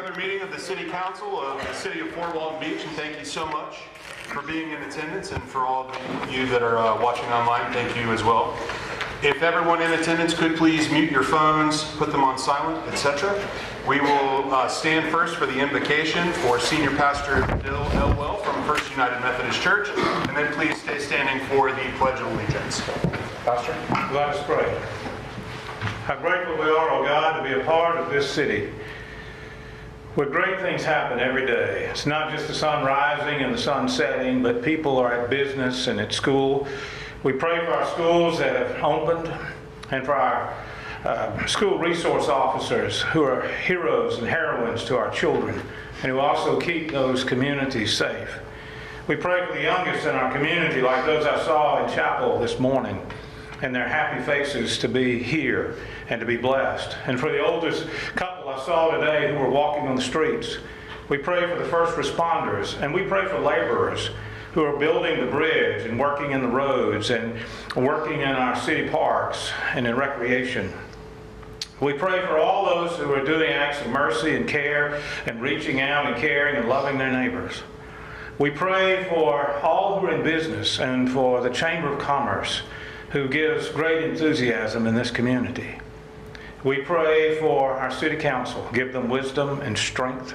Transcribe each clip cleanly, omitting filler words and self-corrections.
regular meeting of the City Council of the City of Fort Walton Beach, and thank you so much for being in attendance, and for all of you that are watching online, thank you as well. If everyone in attendance could please mute your phones, put them on silent, etc. We will stand first for the invocation for Senior Pastor Bill Elwell from First United Methodist Church, and then please stay standing for the Pledge of Allegiance. Pastor? Let us pray. How grateful we are, oh God, to be a part of this city where great things happen every day. It's not just the sun rising and the sun setting, but people are at business and at school. We pray for our schools that have opened, and for our school resource officers who are heroes and heroines to our children, and who also keep those communities safe. We pray for the youngest in our community, like those I saw in chapel this morning, and their happy faces to be here and to be blessed. And for the oldest couple I saw today who were walking on the streets, we pray for the first responders, and we pray for laborers who are building the bridge and working in the roads and working in our city parks and in recreation. We pray for all those who are doing acts of mercy and care and reaching out and caring and loving their neighbors. We pray for all who are in business and for the Chamber of Commerce, who gives great enthusiasm in this community. We pray for our city council. Give them wisdom and strength.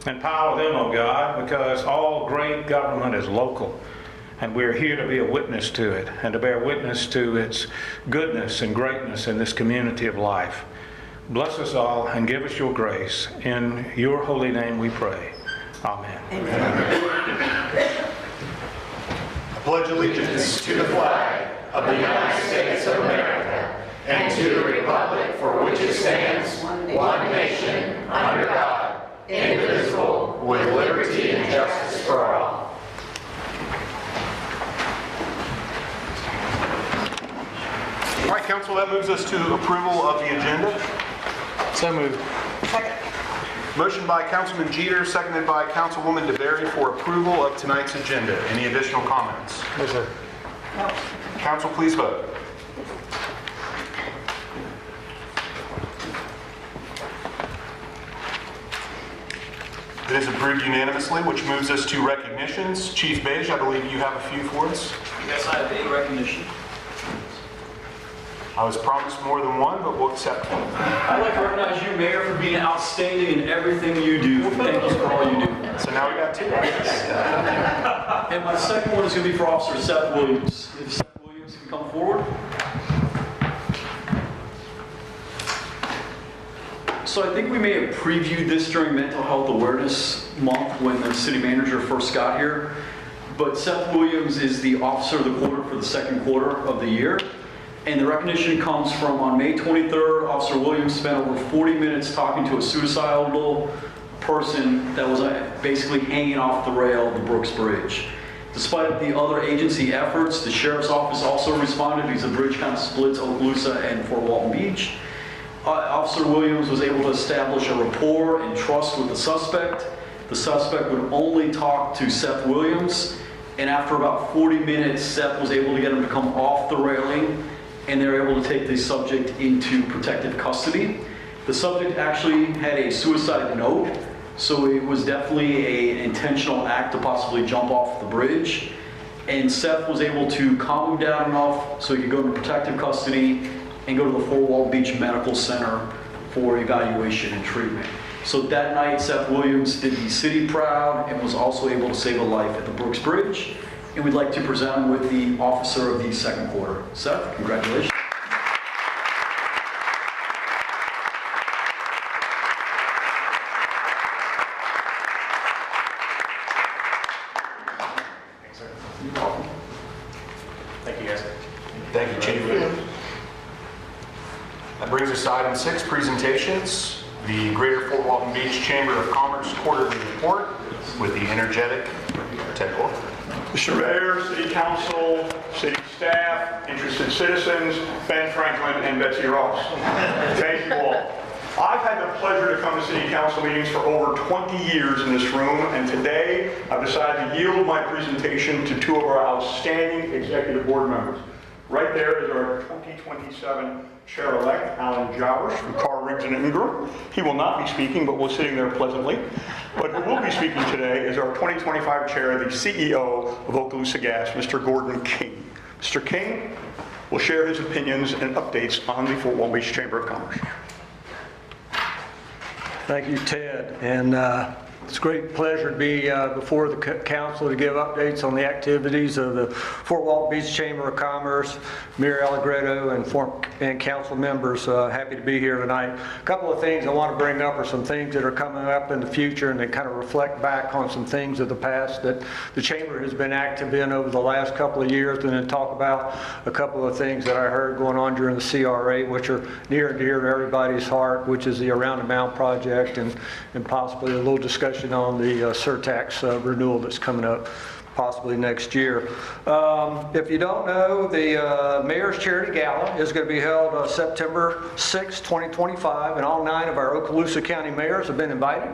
Empower them, oh God, because all great government is local, and we're here to be a witness to it and to bear witness to its goodness and greatness in this community of life. Bless us all and give us your grace. In your holy name we pray. Amen. Amen. I pledge allegiance to the flag of the United States of America and to the republic for which it stands, one nation, under God, indivisible, with liberty and justice for all. All right, Council, that moves us to approval of the agenda. So moved. Second. Motion by Councilman Jeter, seconded by Councilwoman DeBerry for approval of tonight's agenda. Any additional comments? Yes, sir. No. Council, please vote. It is approved unanimously, which moves us to recognitions. Chief Beige, I believe you have a few for us. Yes, I have a recognition. I was promised more than one, but we'll accept one. I'd like to recognize you, Mayor, for being outstanding in everything you do. Thank you for all you do. So now we got two. And my second one is going to be for Officer Seth Williams. If Seth Williams can come forward. So I think we may have previewed this during Mental Health Awareness Month when the city manager first got here. But Seth Williams is the Officer of the Quarter for the second quarter of the year. And the recognition comes from on May 23rd, Officer Williams spent over 40 minutes talking to a suicidal person that was basically hanging off the rail of the Brooks Bridge. Despite the other agency efforts, the Sheriff's Office also responded because the bridge kind of splits Okaloosa and Fort Walton Beach. Officer Williams was able to establish a rapport and trust with the suspect. The suspect would only talk to Seth Williams, and after about 40 minutes, Seth was able to get him to come off the railing, and they were able to take the subject into protective custody. The subject actually had a suicide note, so it was definitely an intentional act to possibly jump off the bridge. And Seth was able to calm him down enough so he could go into protective custody and go to the Fort Walton Beach Medical Center for evaluation and treatment. So that night, Seth Williams did the city proud and was also able to save a life at the Brooks Bridge. And we'd like to present him with the Officer of the Second Quarter. Seth, congratulations. Thanks, sir. You're welcome. Thank you, guys. Thank you, Chief. That brings us to item 6, presentations. The Greater Fort Walton Beach Chamber of Commerce quarterly report with the energetic Ted Wolf. Mr. Mayor, City Council, City staff, interested citizens, Ben Franklin, and Betsy Ross. Thank you all. I've had the pleasure to come to City Council meetings for over 20 years in this room, and today I've decided to yield my presentation to two of our outstanding executive board members. Right there is our 2027 Chair-elect, Alan Jowers from Carr, Riggs, and Ingram. He will not be speaking, but we're sitting there pleasantly. But who will be speaking today is our 2025 Chair, the CEO of Okaloosa Gas, Mr. Gordon King. Mr. King will share his opinions and updates on the Fort Walton Beach Chamber of Commerce. Thank you, Ted. And it's a great pleasure to be before the council to give updates on the activities of the Fort Walton Beach Chamber of Commerce, Mayor Allegretto, and council members. Happy to be here tonight. A couple of things I want to bring up are some things that are coming up in the future, and then kind of reflect back on some things of the past that the chamber has been active in over the last couple of years, and then talk about a couple of things that I heard going on during the CRA, which are near and dear to everybody's heart, which is the Around the Mound project, and possibly a little discussion on the surtax renewal that's coming up possibly next year. If you don't know, the Mayor's Charity Gala is going to be held September 6, 2025, and all 9 of our Okaloosa County mayors have been invited.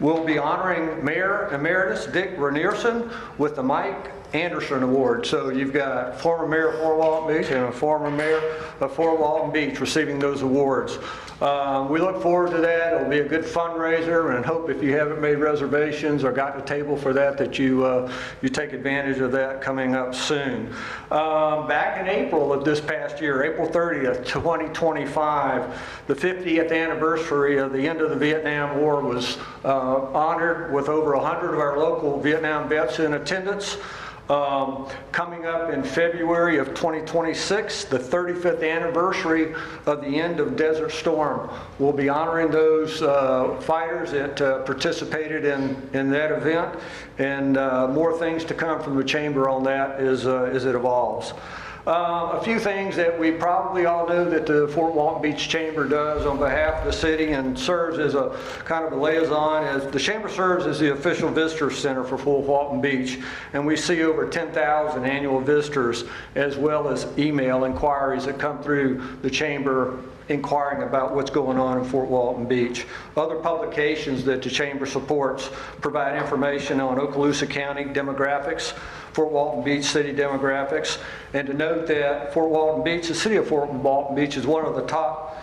We'll be honoring Mayor Emeritus Dick Renierson with the Mike Anderson Award. So you've got former Mayor of Fort Walton Beach and a former Mayor of Fort Walton Beach receiving those awards. We look forward to that. It'll be a good fundraiser, and hope if you haven't made reservations or got a table for that you take advantage of that coming up soon. Back in April of this past year, April 30th, 2025, the 50th anniversary of the end of the Vietnam War was honored with over 100 of our local Vietnam vets in attendance. Coming up in February of 2026, the 35th anniversary of the end of Desert Storm. We'll be honoring those fighters that participated in that event, and more things to come from the chamber on that as it evolves. A few things that we probably all know that the Fort Walton Beach Chamber does on behalf of the city and serves as a kind of a liaison. As the Chamber serves as the official visitor center for Fort Walton Beach, and we see over 10,000 annual visitors, as well as email inquiries that come through the Chamber inquiring about what's going on in Fort Walton Beach. Other publications that the Chamber supports provide information on Okaloosa County demographics, Fort Walton Beach city demographics, and to note that Fort Walton Beach, the city of Fort Walton Beach, is one of the top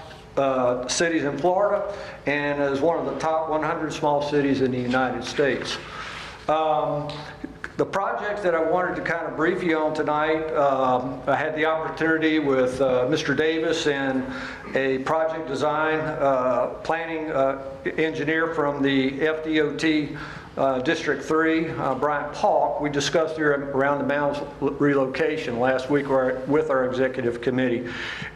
cities in Florida and is one of the top 100 small cities in the United States. The projects that I wanted to kind of brief you on tonight, I had the opportunity with Mr. Davis and a project design planning engineer from the FDOT District 3, Bryant Paulk. We discussed the Around the Mounds relocation last week with our executive committee.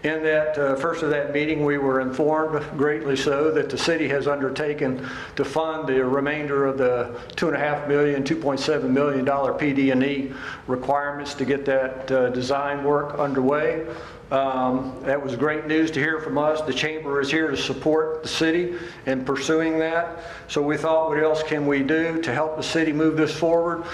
In that first of that meeting, we were informed, greatly so, that the city has undertaken to fund the remainder of the $2.7 million PD&E requirements to get that design work underway. That was great news to hear from us. The Chamber is here to support the city in pursuing that. So we thought, what else can we do to help the city move this forward?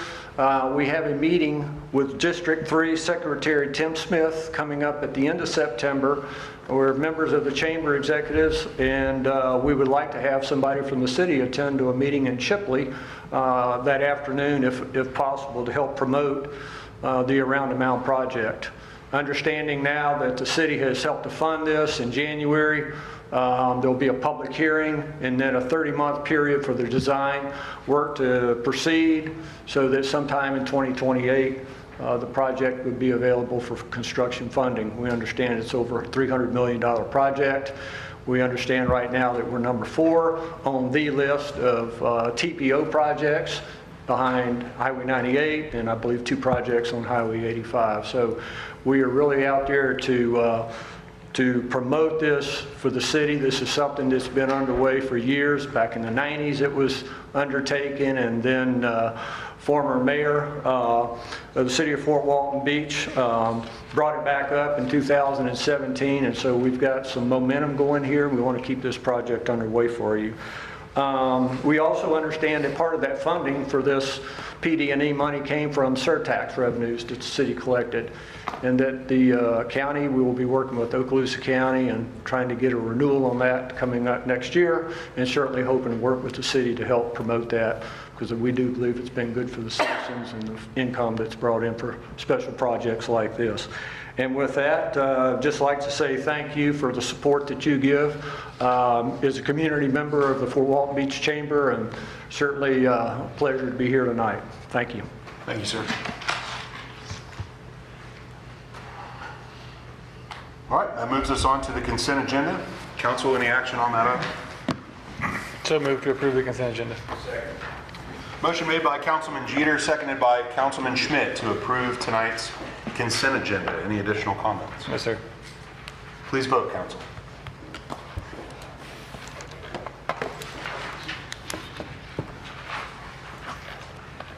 We have a meeting with District 3 Secretary Tim Smith coming up at the end of September. We're members of the Chamber executives, and we would like to have somebody from the city attend to a meeting in Chipley that afternoon, if possible, to help promote the Around the Mound project. Understanding now that the city has helped to fund this in January, there'll be a public hearing and then a 30-month period for the design work to proceed, so that sometime in 2028 the project would be available for construction funding. We understand it's over a $300 million project. We understand right now that we're number 4 on the list of TPO projects, behind Highway 98 and I believe 2 projects on Highway 85. So we are really out there to promote this for the city. This is something that's been underway for years. Back in the 90s it was undertaken, and then former mayor of the city of Fort Walton Beach brought it back up in 2017, and so we've got some momentum going here. We want to keep this project underway for you. We also understand that part of that funding for this PD&E money came from surtax revenues that the city collected, and that the county, we will be working with Okaloosa County and trying to get a renewal on that coming up next year, and certainly hoping to work with the city to help promote that because we do believe it's been good for the citizens and the income that's brought in for special projects like this. And with that, just like to say thank you for the support that you give as a community member of the Fort Walton Beach Chamber, and certainly a pleasure to be here tonight. Thank you. Thank you, sir. All right, that moves us on to the consent agenda. Council, any action on that item? So moved to approve the consent agenda. Motion made by Councilman Jeter, seconded by Councilman Schmidt to approve tonight's consent agenda. Any additional comments? Yes, sir. Please vote, council.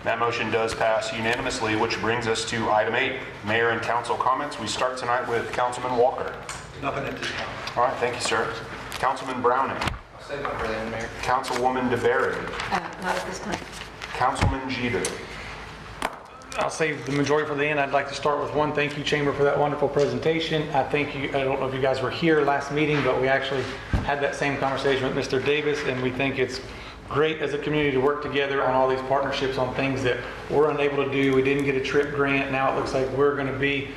That motion does pass unanimously, which brings us to item 8, mayor and council comments. We start tonight with Councilman Walker. Nothing at this time. All right, thank you, sir. Councilman Browning. I'll save it for the end, Mayor. Councilwoman DeBerry. Not at this time. Councilman Jeter. I'll save the majority for the end. I'd like to start with one thank you, Chamber, for that wonderful presentation. I thank you. I don't know if you guys were here last meeting, but we actually had that same conversation with Mr. Davis, and we think it's great as a community to work together on all these partnerships on things that we're unable to do. We didn't get a TRIP grant. Now it looks like we're going to be,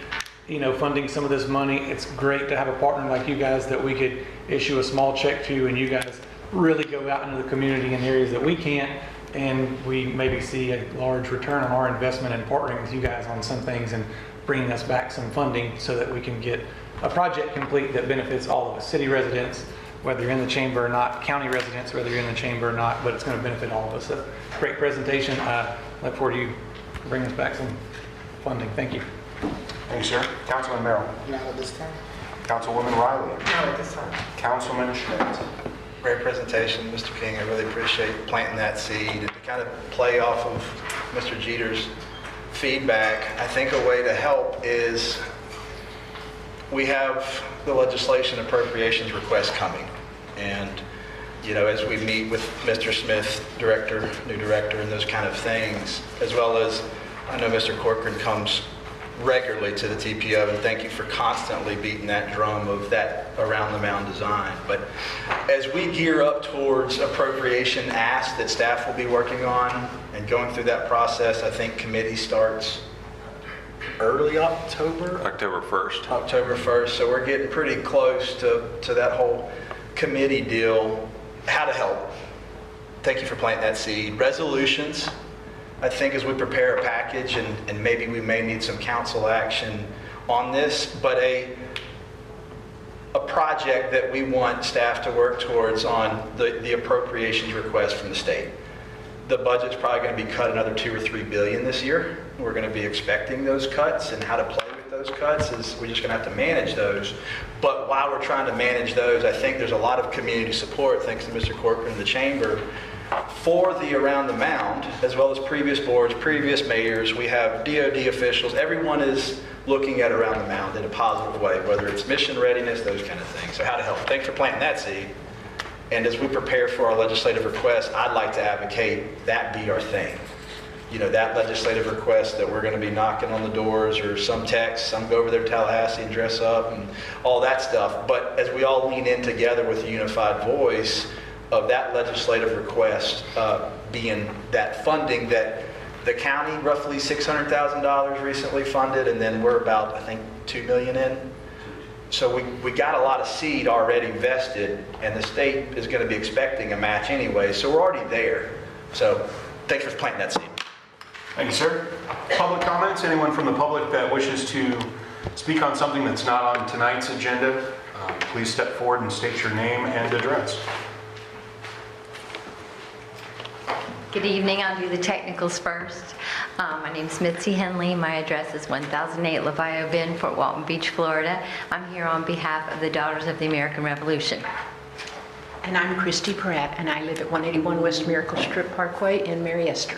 funding some of this money. It's great to have a partner like you guys that we could issue a small check to, and you guys really go out into the community in areas that we can't. And we maybe see a large return on our investment in partnering with you guys on some things and bringing us back some funding so that we can get a project complete that benefits all of us, city residents, whether you're in the chamber or not, county residents, whether you're in the chamber or not, but it's going to benefit all of us. So, great presentation. Look forward to you bringing us back some funding. Thank you. Thank you, sir. Councilman Merrill. Not at this time. Councilwoman Riley. Not at this time. Councilman Schmidt. Great presentation, Mr. King. I really appreciate planting that seed. And to kind of play off of Mr. Jeter's feedback, I think a way to help is we have the legislation appropriations request coming. And, as we meet with Mr. Smith, new director, and those kind of things, as well as I know Mr. Corcoran comes regularly to the TPO, and thank you for constantly beating that drum of that around the mound design. But as we gear up towards appropriation asks that staff will be working on and going through that process, I think committee starts early October? October 1st. October 1st, so we're getting pretty close to that whole committee deal. How to help. Thank you for planting that seed. Resolutions. I think as we prepare a package, and maybe we may need some council action on this, but a project that we want staff to work towards on the appropriations request from the state. The budget's probably going to be cut another $2 or $3 billion this year. We're going to be expecting those cuts, and how to play with those cuts is we're just going to have to manage those. But while we're trying to manage those, I think there's a lot of community support, thanks to Mr. Corcoran and the Chamber, for the Around the Mound, as well as previous boards, previous mayors. We have DOD officials. Everyone is looking at Around the Mound in a positive way, whether it's mission readiness, those kind of things. So how to help. Thanks for planting that seed. And as we prepare for our legislative request, I'd like to advocate that be our thing. That legislative request that we're going to be knocking on the doors, or some text, some go over there to Tallahassee and dress up and all that stuff. But as we all lean in together with a unified voice of that legislative request being that funding that the county roughly $600,000 recently funded, and then we're about, I think, $2 million in. So we got a lot of seed already vested, and the state is going to be expecting a match anyway, so we're already there. So thanks for planting that seed. Thank you, sir. Public comments? Anyone from the public that wishes to speak on something that's not on tonight's agenda, please step forward and state your name and address. Good evening. I'll do the technicals first. My name's Mitzi Henley. My address is 1008 Lavallo Bend, Fort Walton Beach, Florida. I'm here on behalf of the Daughters of the American Revolution. And I'm Christy Pratt, and I live at 181 West Miracle Strip Parkway in Mary Esther.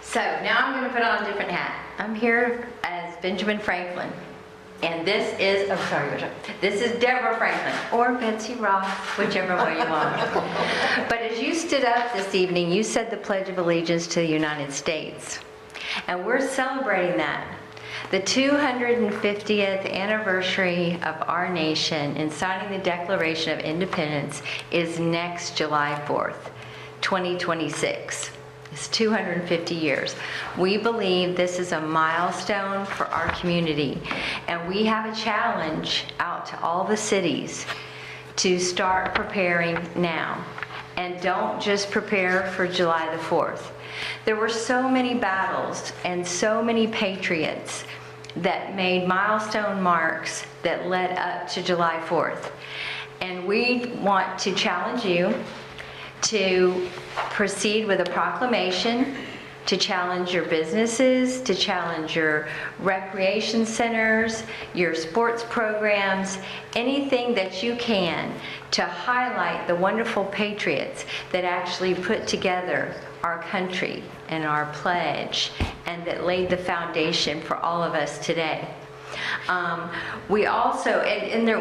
So now I'm going to put on a different hat. I'm here as Benjamin Franklin. And this is, this is Deborah Franklin, or Betsy Ross, whichever way you want. But as you stood up this evening, you said the Pledge of Allegiance to the United States. And we're celebrating that. The 250th anniversary of our nation in signing the Declaration of Independence is next July 4th. 2026. It's 250 years. We believe this is a milestone for our community, and we have a challenge out to all the cities to start preparing now. And don't just prepare for July the 4th. There were so many battles and so many patriots that made milestone marks that led up to July 4th. And we want to challenge you to proceed with a proclamation, to challenge your businesses, to challenge your recreation centers, your sports programs, anything that you can to highlight the wonderful patriots that actually put together our country and our pledge and that laid the foundation for all of us today. We also,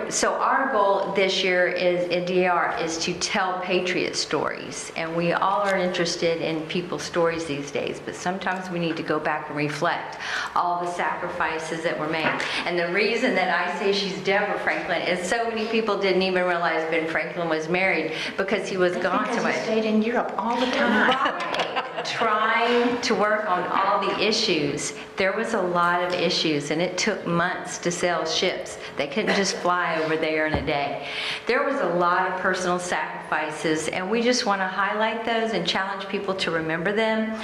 so our goal this year is in DAR is to tell patriot stories, and we all are interested in people's stories these days, but sometimes we need to go back and reflect all the sacrifices that were made. And the reason that I say she's Deborah Franklin is so many people didn't even realize Ben Franklin was married because he was gone so much. He stayed in Europe all the time. Right. Trying to work on all the issues. There was a lot of issues, and it took months to sail ships. They couldn't just fly over there in a day. There was a lot of personal sacrifices, and we just want to highlight those and challenge people to remember them.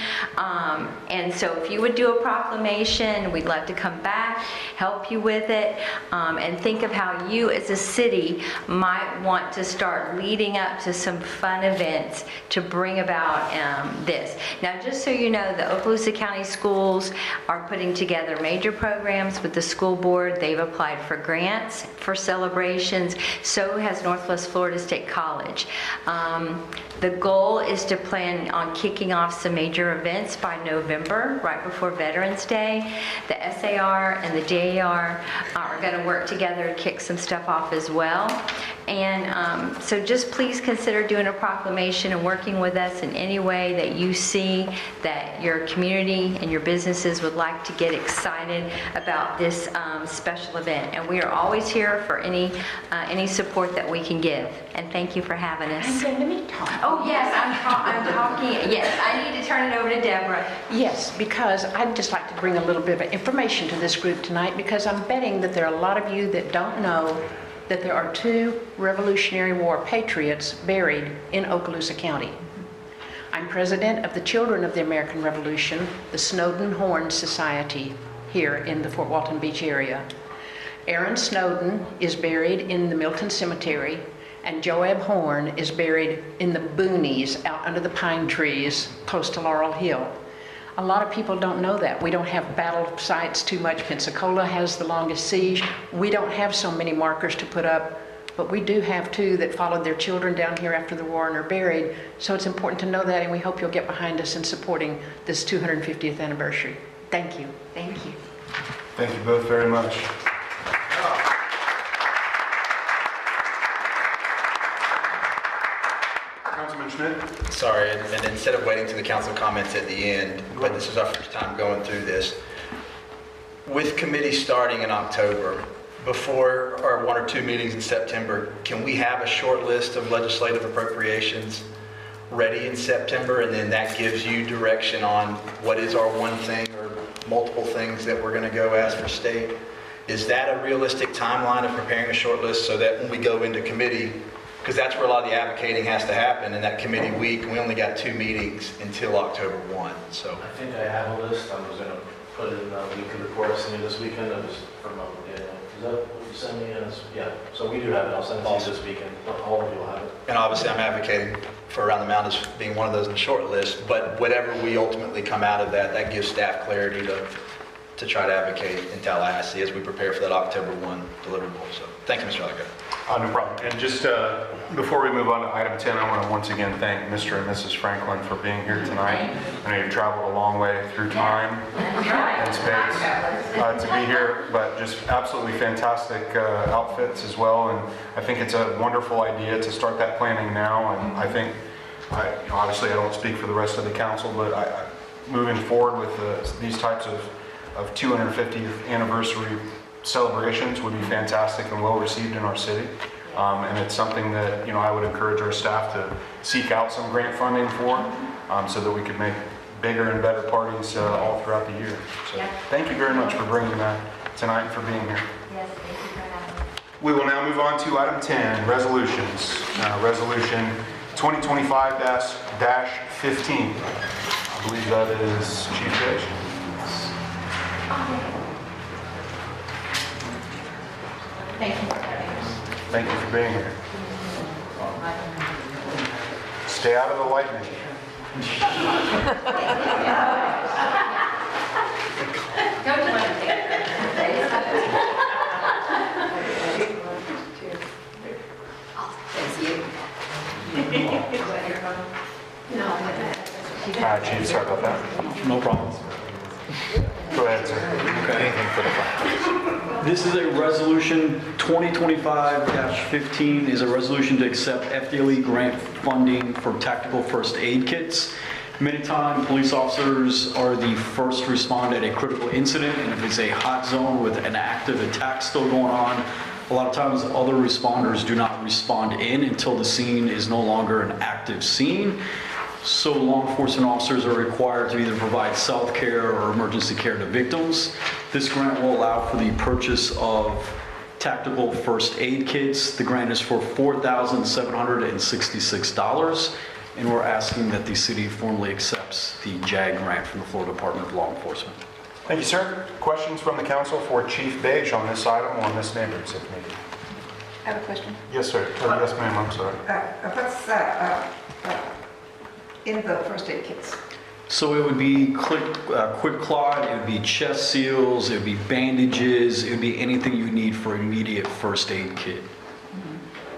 And so if you would do a proclamation, we'd love to come back, help you with it, and think of how you as a city might want to start leading up to some fun events to bring about this. Now, just so you know, the Okaloosa County Schools are putting together major programs with the school board. They've applied for grants for celebrations. So has Northwest Florida State College. The goal is to plan on kicking off some major events by November, right before Veterans Day. The SAR and the DAR are going to work together to kick some stuff off as well. And so just please consider doing a proclamation and working with us in any way that you see that your community and your businesses would like to get excited about this special event. And we are always here for any support that we can give. And thank you for having us. And let me talk. Oh, yes, I'm talking. Yes, I need to turn it over to Deborah. Yes, because I'd just like to bring a little bit of information to this group tonight, because I'm betting that there are a lot of you that don't know that there are 2 Revolutionary War patriots buried in Okaloosa County. I'm president of the Children of the American Revolution, the Snowden Horn Society here in the Fort Walton Beach area. Aaron Snowden is buried in the Milton Cemetery, and Joab Horn is buried in the boonies out under the pine trees close to Laurel Hill. A lot of people don't know that. We don't have battle sites too much. Pensacola has the longest siege. We don't have so many markers to put up, but we do have 2 that followed their children down here after the war and are buried. So it's important to know that, and we hope you'll get behind us in supporting this 250th anniversary. Thank you. Thank you. Thank you both very much. Councilman Schmidt? Sorry, and instead of waiting to the council comments at the end, but this is our first time going through this. With committee starting in October, before our 1 or 2 meetings in September, can we have a short list of legislative appropriations ready in September, and then that gives you direction on what is our one thing or multiple things that we're going to go ask for state? Is that a realistic timeline of preparing a short list so that when we go into committee, because that's where a lot of the advocating has to happen in that committee week, we only got 2 meetings until October 1, so. I think I have a list. I was going to put it in the weekly report I sent you this weekend. I was from, is that what you sent me? Yeah, so we do have it. I'll send it to you this weekend. All of you will have it. And obviously I'm advocating for Around the Mountain as being one of those in the short list, but whatever we ultimately come out of that, that gives staff clarity to try to advocate in Tallahassee as we prepare for that October 1 deliverable. So thank you, Mr. Alligator. No problem. And just before we move on to item 10, I want to once again thank Mr. and Mrs. Franklin for being here tonight. I know you've traveled a long way through time and space to be here, but just absolutely fantastic outfits as well. And I think it's a wonderful idea to start that planning now. And I think, obviously I don't speak for the rest of the council, but moving forward with these types of 250th anniversary celebrations would be fantastic and well received in our city. And it's something that, I would encourage our staff to seek out some grant funding for, so that we could make bigger and better parties all throughout the year. So Yeah. thank you very much for bringing that tonight and for being here. Yes, thank you for having me. We will now move on to item 10, resolutions. Resolution 2025-15. I believe that is Chief Gage. Thank you for having us. Thank you for being here. Stay out of the lightning. Don't you want to take it? Thank you. Chief, sorry about that. No problem. Go ahead, sir. This is a resolution, 2025-15 is a resolution to accept FDLE grant funding for tactical first aid kits. Many times, police officers are the first to respond at a critical incident, and if it's a hot zone with an active attack still going on, a lot of times other responders do not respond in until the scene is no longer an active scene. So law enforcement officers are required to either provide self-care or emergency care to victims. This grant will allow for the purchase of tactical first aid kits. The grant is for $4,766, and we're asking that the city formally accepts the JAG grant from the Florida Department of Law Enforcement. Thank you, sir. Questions from the council for Chief Beige on this item or on this neighborhood meeting? I have a question. Yes, sir. Yes, ma'am, I'm sorry. What's in the first aid kits? So it would be quick clot, it would be chest seals, it would be bandages, it would be anything you need for immediate first aid kit.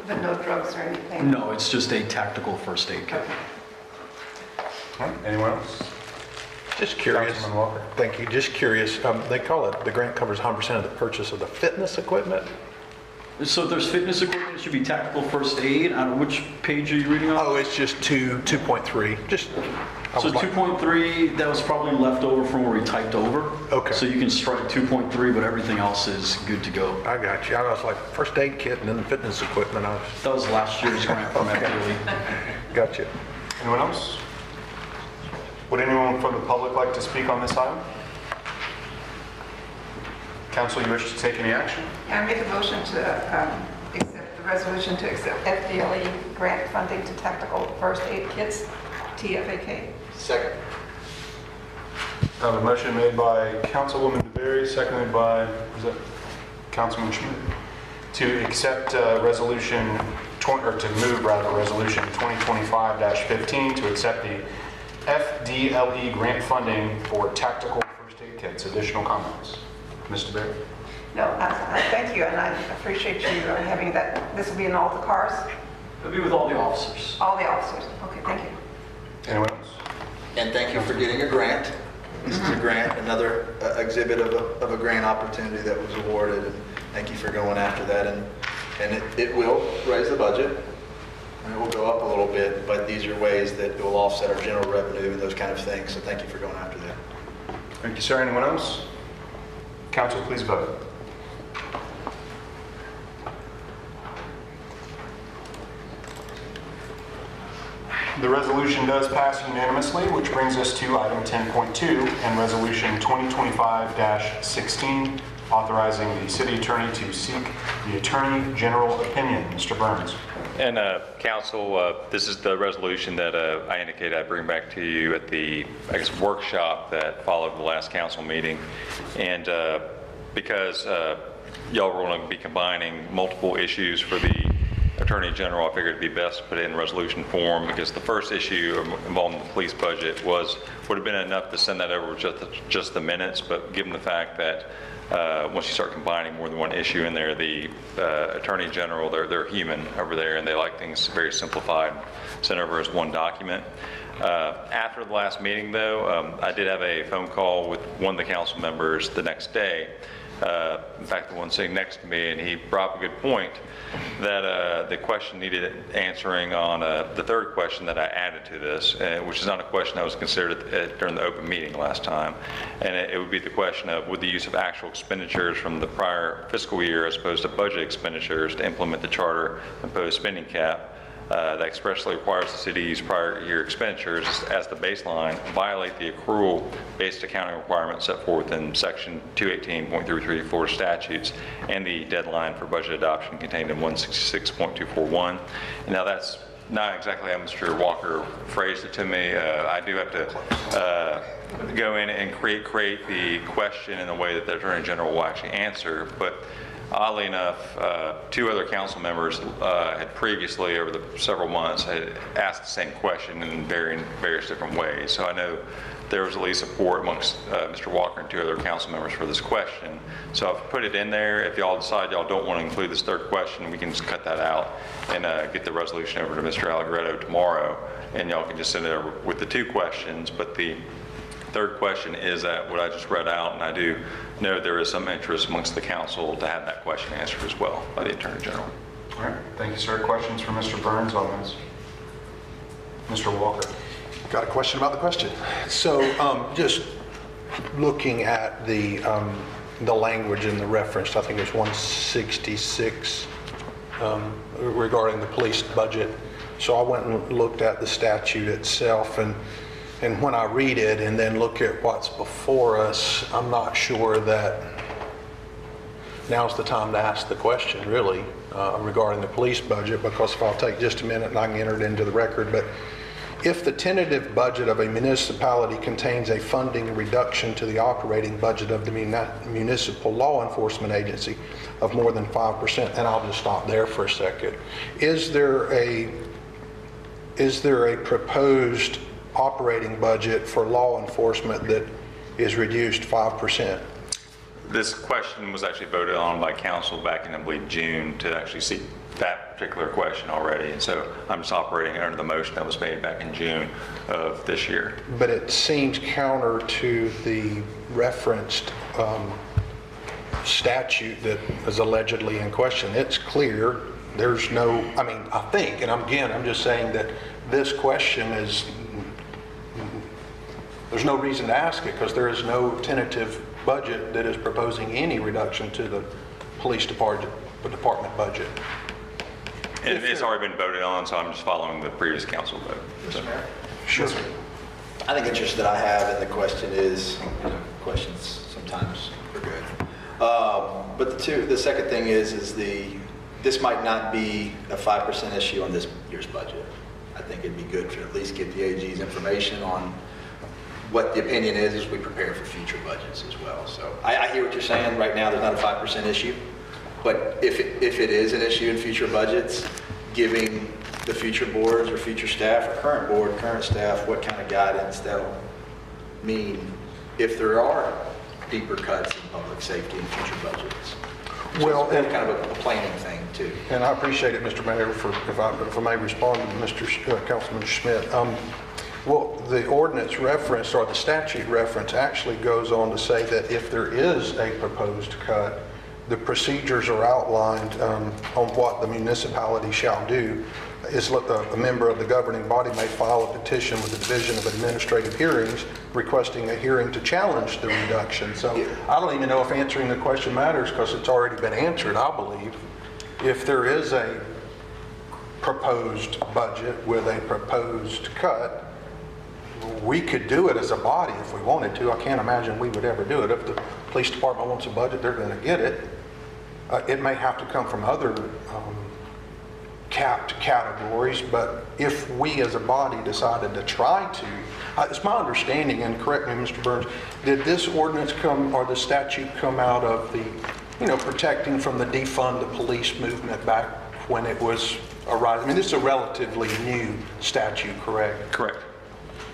But no drugs or anything? No, it's just a tactical first aid kit. All right, anyone else? Just curious. Councilman Walker. Thank you. Just curious. They call it, the grant covers 100% of the purchase of the fitness equipment. So if there's fitness equipment, it should be tactical first aid. I don't know, which page are you reading on? Oh, it's just 2.3. Just. So 2.3, that was probably left over from where we typed over. Okay. So you can strike 2.3, but everything else is good to go. I got you. I was like, first aid kit and then the fitness equipment. That was last year's grant from FDLE. Got you. Anyone else? Would anyone from the public like to speak on this item? Council, you wish to take any action? I make a motion to accept the resolution to accept FDLE grant funding to tactical first aid kits, TFAK. Second. I have a motion made by Councilwoman DeBerry, seconded by, Councilman Schmidt, to accept resolution, or to move rather, resolution 2025-15 to accept the FDLE grant funding for tactical first aid kits. Additional comments? Ms. DeBerry? No, thank you, and I appreciate you having that. This will be in all the cars? It'll be with all the officers. All the officers. Okay, thank you. Anyone else? And thank you for getting a grant. This is a grant, another exhibit of a grant opportunity that was awarded. And thank you for going after that. And it will raise the budget. And it will go up a little bit, but these are ways that it will offset our general revenue and those kind of things. So thank you for going after that. Thank you, sir. Anyone else? Council, please vote. The resolution does pass unanimously, which brings us to item 10.2 and resolution 2025-16, authorizing the city attorney to seek the attorney general opinion. Mr. Burns. And council, this is the resolution that I indicated I'd bring back to you at the, workshop that followed the last council meeting. And because y'all were going to be combining multiple issues for the Attorney General, I figured it'd be best to put it in resolution form, because the first issue involving the police budget would have been enough to send that over just the minutes, but given the fact that once you start combining more than one issue in there, the Attorney General, they're human over there, and they like things very simplified, sent over as one document. After the last meeting, though, I did have a phone call with one of the council members the next day in fact, the one sitting next to me, and he brought up a good point that the question needed answering on the third question that I added to this, which is not a question that was considered during the open meeting last time. And it would be the question of would the use of actual expenditures from the prior fiscal year as opposed to budget expenditures to implement the charter imposed spending cap that expressly requires the city to use prior year expenditures as the baseline violate the accrual-based accounting requirements set forth in Section 218.33 Florida statutes and the deadline for budget adoption contained in 166.241. And now that's not exactly how Mr. Walker phrased it to me. I do have to go in and create the question in a way that the Attorney General will actually answer, but oddly enough, two other council members had previously, over the several months, had asked the same question in various different ways. So I know there was at least support amongst Mr. Walker and two other council members for this question. So I've put it in there. If y'all decide y'all don't want to include this third question, we can just cut that out and get the resolution over to Mr. Allegretto tomorrow, and y'all can just send it over with the two questions. But the third question is that what I just read out, and I do know there is some interest amongst the council to have that question answered as well by the Attorney General. All right, thank you, sir. Questions for Mr. Burns on this? Mr. Walker. Got a question about the question. So just looking at the language in the reference, I think it was 166 regarding the police budget. So I went and looked at the statute itself, and when I read it and then look at what's before us, I'm not sure that now's the time to ask the question, really, regarding the police budget, because if I'll take just a minute and I can enter it into the record, but if the tentative budget of a municipality contains a funding reduction to the operating budget of the municipal law enforcement agency of more than 5%, and I'll just stop there for a second. Is there a proposed operating budget for law enforcement that is reduced 5%? This question was actually voted on by council back in, I believe, June to actually see that particular question already. And so I'm just operating under the motion that was made back in June of this year. But it seems counter to the referenced statute that is allegedly in question. It's clear. There's no, I mean, I think, and I'm just saying that this question is, there's no reason to ask it because there is no tentative budget that is proposing any reduction to the police department budget. And it's already been voted on, so I'm just following the previous council vote. Mr. Mayor? Sure. I think the interest that I have in the question is, questions sometimes are good. But the second thing is this might not be a 5% issue on this year's budget. I think it'd be good to at least get the AG's information on what the opinion is as we prepare for future budgets as well. So I hear what you're saying. Right now, there's not a 5% issue. But if it is an issue in future budgets, giving the future boards or future staff or current board, current staff, what kind of guidance that'll mean if there are deeper cuts in public safety in future budgets. So Well, it's kind of a planning thing too. And I appreciate it, Mr. Mayor, if I may respond to Mr. Councilman Schmidt. Well, the ordinance reference or the statute reference actually goes on to say that if there is a proposed cut, the procedures are outlined on what the municipality shall do. A member of the governing body may file a petition with the Division of Administrative Hearings requesting a hearing to challenge the reduction. So I don't even know if answering the question matters because it's already been answered, I believe. If there is a proposed budget with a proposed cut, we could do it as a body if we wanted to. I can't imagine we would ever do it. If the police department wants a budget, they're going to get it. It may have to come from other capped categories, but if we as a body decided to try to, it's my understanding, and correct me, Mr. Burns, did this ordinance come, or the statute come out of the, protecting from the defund the police movement back when it was arising? I mean, this is a relatively new statute, correct? Correct.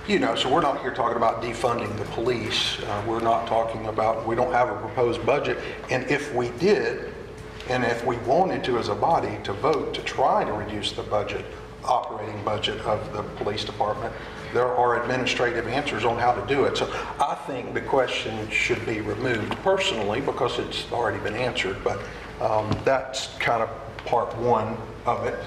So we're not here talking about defunding the police. We're not talking about, we don't have a proposed budget. And if we did, and if we wanted to as a body to vote to try to reduce the budget, operating budget of the police department, there are administrative answers on how to do it. So I think the question should be removed personally because it's already been answered, but that's kind of part one of it.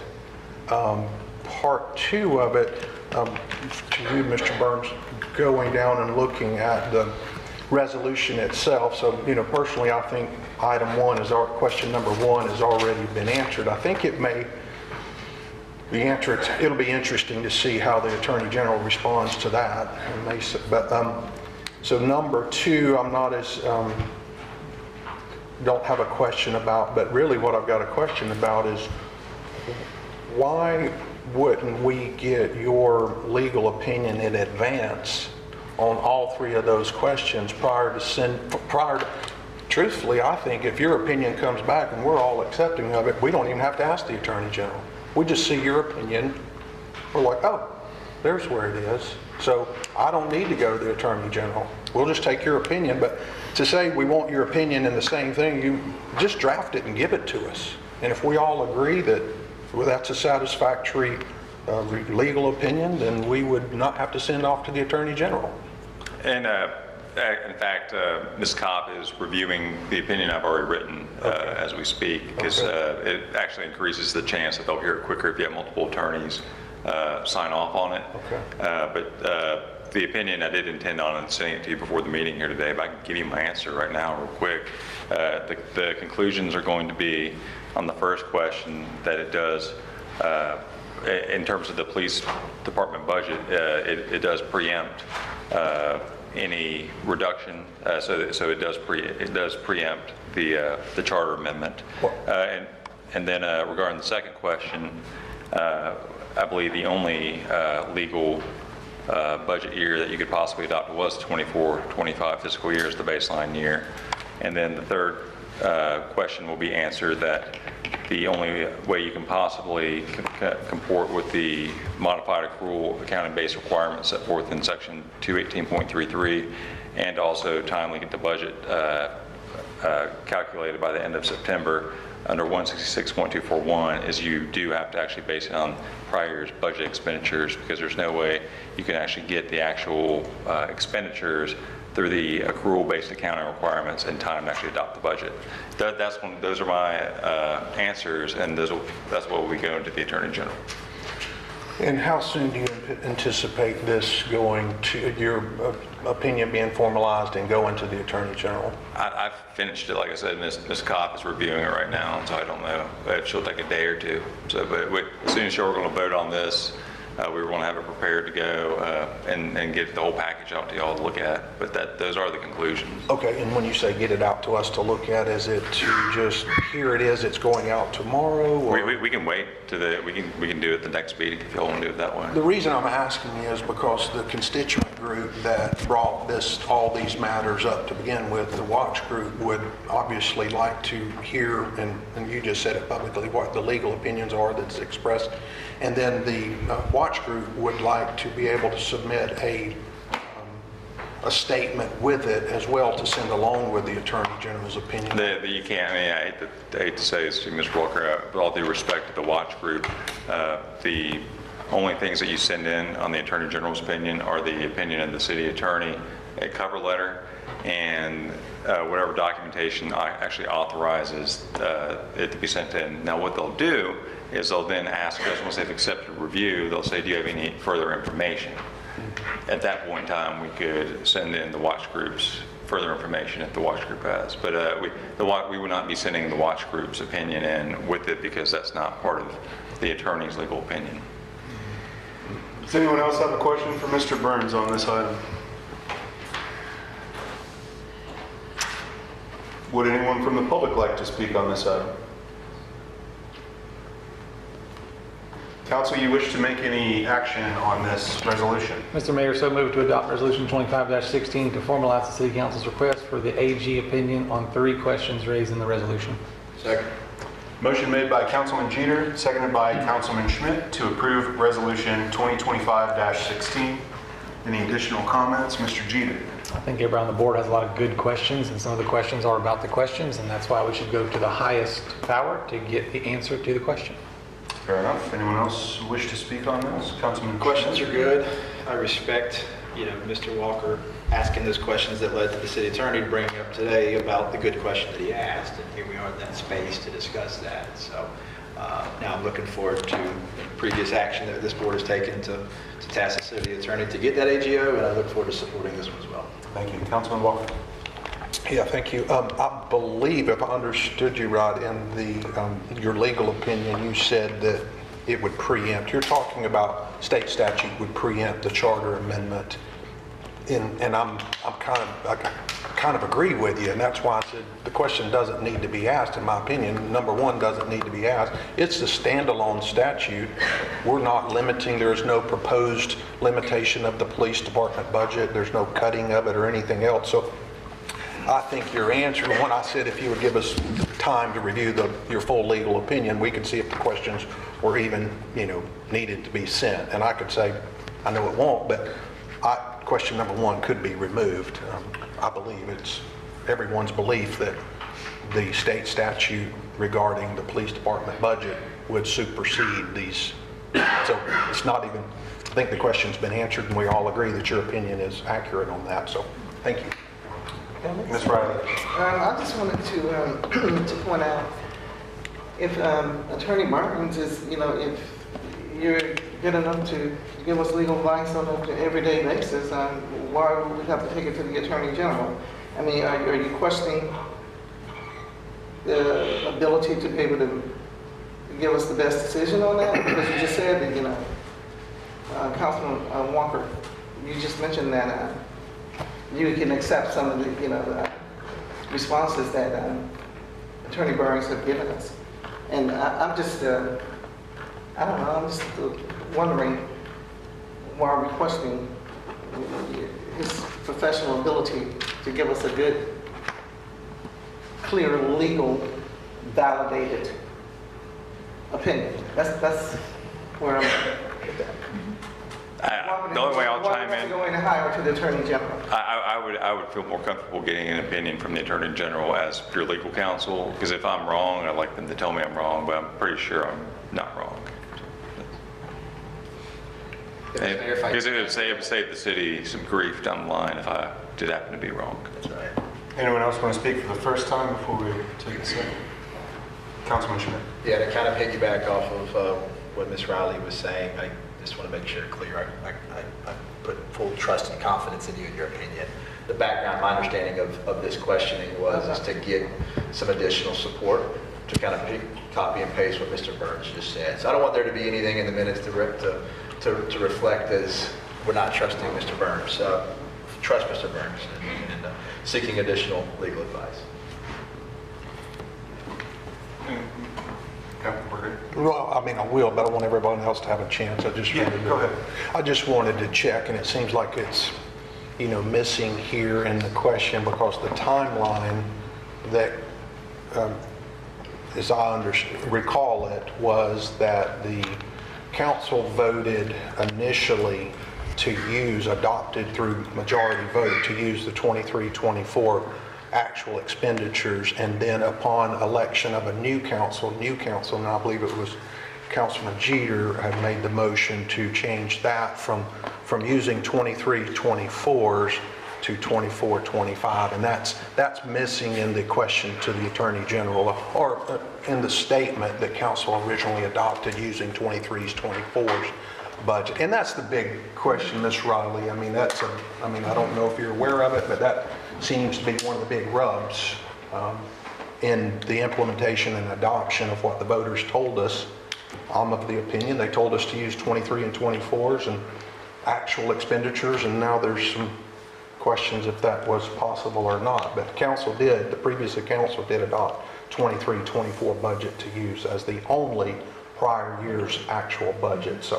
Part two of it, to you, Mr. Burns, going down and looking at the resolution itself. So, personally, I think item one is question number one has already been answered. I think it may be it'll be interesting to see how the Attorney General responds to that. So number two, I'm not as, don't have a question about, but really what I've got a question about is why wouldn't we get your legal opinion in advance on all three of those questions truthfully, I think if your opinion comes back and we're all accepting of it, we don't even have to ask the Attorney General. We just see your opinion. We're like, oh, there's where it is. So I don't need to go to the Attorney General. We'll just take your opinion. But to say we want your opinion in the same thing, you just draft it and give it to us. And if we all agree that that's a satisfactory legal opinion, then we would not have to send off to the Attorney General. And in fact, Ms. Kopp is reviewing the opinion I've already written as we speak, because it actually increases the chance that they'll hear it quicker if you have multiple attorneys sign off on it. But the opinion I did intend on sending it to you before the meeting here today, but I can give you my answer right now real quick. The conclusions are going to be on the first question that it does, in terms of the police department budget, it does preempt any reduction, so it does preempt the charter amendment. And then regarding the second question, I believe the only legal budget year that you could possibly adopt was 24-25 fiscal year as the baseline year. And then the third question will be answered that the only way you can possibly comport with the modified accrual accounting base requirements set forth in section 218.33 and also timely get the budget calculated by the end of September under 166.241 is you do have to actually base it on prior year's budget expenditures, because there's no way you can actually get the actual expenditures through the accrual-based accounting requirements in time to actually adopt the budget. Those are my answers, and that's what we go into the Attorney General. And how soon do you anticipate this going to, your opinion being formalized and going to the Attorney General? I've finished it. Like I said, Ms. Kopp is reviewing it right now, so I don't know if she'll take a day or two. So, but as soon as you're going to vote on this, we were going to have it prepared to go and get the whole package out to y'all to look at. But those are the conclusions. Okay, and when you say get it out to us to look at, is it to just, here it is, it's going out tomorrow? Or? We can wait to we can do it the next meeting if y'all want to do it that way. The reason I'm asking is because the constituent group that brought all these matters up to begin with, the watch group, would obviously like to hear, and you just said it publicly, what the legal opinions are that's expressed. And then the watch group would like to be able to submit a statement with it as well to send along with the Attorney General's opinion. You can't, I mean, I hate to say this to Mr. Walker, with all due respect to the watch group, the only things that you send in on the Attorney General's opinion are the opinion of the city attorney, a cover letter, and whatever documentation actually authorizes it to be sent in. Now what they'll do is they'll then ask us, once they've accepted review, they'll say, do you have any further information? At that point in time, we could send in the watch group's further information if the watch group has. But we would not be sending the watch group's opinion in with it because that's not part of the attorney's legal opinion. Does anyone else have a question for Mr. Burns on this item? Would anyone from the public like to speak on this item? Council, you wish to make any action on this resolution? Mr. Mayor, so moved to adopt Resolution 25-16 to formalize the City Council's request for the AG opinion on 3 questions raised in the resolution. Second. Motion made by Councilman Jeter, seconded by Councilman Schmidt to approve Resolution 2025-16. Any additional comments? Mr. Jeter. I think everybody on the board has a lot of good questions, and some of the questions are about the questions, and that's why we should go to the highest power to get the answer to the question. Fair enough. Anyone else wish to speak on this? Councilman Questions are good. I respect, Mr. Walker asking those questions that led to the city attorney bringing up today about the good question that he asked, and here we are in that space to discuss that. So now I'm looking forward to previous action that this board has taken to task the city attorney to get that AGO, and I look forward to supporting this one as well. Thank you. Councilman Walker. Yeah, thank you. I believe, if I understood you right, in your legal opinion, you said that it would preempt. You're talking about state statute would preempt the charter amendment, and I kind of agree with you, and that's why I said the question doesn't need to be asked. In my opinion, number one doesn't need to be asked. It's a standalone statute. We're not limiting. There is no proposed limitation of the police department budget. There's no cutting of it or anything else. So I think your answer, when I said if you would give us time to review your full legal opinion, we could see if the questions were even, needed to be sent. And I could say, I know it won't, but question number one could be removed. I believe it's everyone's belief that the state statute regarding the police department budget would supersede these. So it's not even, I think the question's been answered, and we all agree that your opinion is accurate on that. So thank you. Ms. Riley. I just wanted to point out, if Attorney Martins is, if you're good enough to give us legal advice on an everyday basis, why would we have to take it to the Attorney General? I mean, are you questioning the ability to be able to give us the best decision on that? Because you just said that, Councilman Walker, you just mentioned that you can accept some of the, the responses that Attorney Burns have given us. And I'm just, I don't know, I'm just wondering why we're questioning his professional ability to give us a good, clear, legal, validated opinion. That's where I'm at that. The only way I'll chime in, going to hire to the Attorney General. I would feel more comfortable getting an opinion from the Attorney General as pure legal counsel, because if I'm wrong, I'd like them to tell me I'm wrong, but I'm pretty sure I'm not wrong. Because it would save the city some grief down the line if I did happen to be wrong. That's right. Anyone else want to speak for the first time before we take a second? Councilman Schmidt. Yeah, to kind of piggyback off of what Ms. Riley was saying, I just want to make sure clear. I put full trust and confidence in you and your opinion. The background, my understanding of this questioning was to get some additional support to kind of copy and paste what Mr. Burns just said. So I don't want there to be anything in the minutes to reflect as we're not trusting Mr. Burns. Trust Mr. Burns and seeking additional legal advice. Well, I mean, I will, but I want everybody else to have a chance. I just wanted to check, and it seems like it's, missing here in the question, because the timeline that, as I recall it, was that the council voted initially to adopted through majority vote, to use the 23-24 actual expenditures, and then upon election of a new council, and I believe it was Councilman Jeter had made the motion to change that from using 23-24s to 24-25, and that's missing in the question to the Attorney General, or in the statement that council originally adopted using 23s, 24s budget. And that's the big question, Ms. Riley. I mean, I don't know if you're aware of it, but that seems to be one of the big rubs in the implementation and adoption of what the voters told us. I'm of the opinion they told us to use 23 and 24s and actual expenditures, and now there's some questions if that was possible or not. But the previous council did adopt 23-24 budget to use as the only prior year's actual budget. So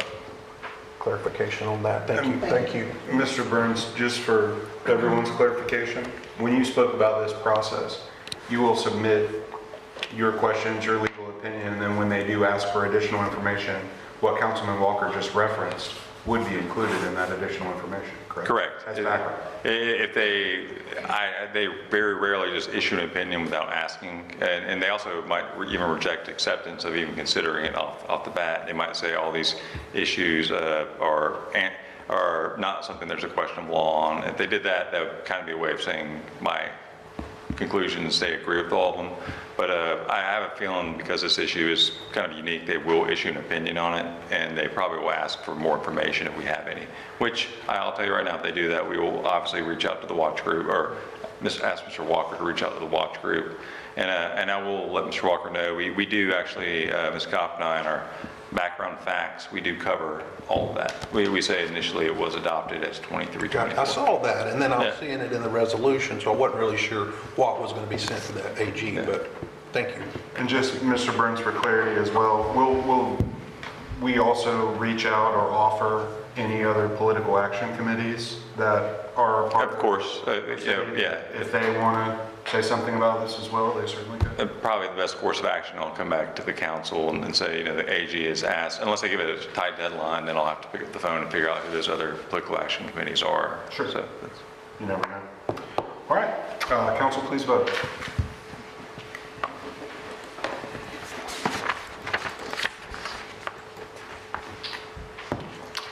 clarification on that. Thank you. Mr. Burns, just for everyone's clarification, when you spoke about this process, you will submit your questions, your legal opinion, and then when they do ask for additional information, what Councilman Walker just referenced would be included in that additional information, correct? Correct. That's background. If they very rarely just issue an opinion without asking, and they also might even reject acceptance of even considering it off the bat. They might say all these issues are are not something there's a question of law on. If they did that, that would kind of be a way of saying my conclusions, they agree with all of them. But I have a feeling because this issue is kind of unique, they will issue an opinion on it, and they probably will ask for more information if we have any, which I'll tell you right now, if they do that, we will obviously reach out to the watch group, or ask Mr. Walker to reach out to the watch group. And I will let Mr. Walker know, we do actually, Ms. Kopp and I, in our background facts, we do cover all of that. We say initially it was adopted as 2324. I saw that, and then I was Yeah. seeing it in the resolution, so I wasn't really sure what was going to be sent to the AG, but thank you. And just, Mr. Burns, for clarity as well, will we also reach out or offer any other political action committees that are a part Of course, yeah. If they want to say something about this as well, they certainly could. Probably the best course of action, I'll come back to the council and say, you know, the AG has asked, unless they give it a tight deadline, then I'll have to pick up the phone and figure out who those other political action committees are. Sure. So You never know. All right, council, please vote.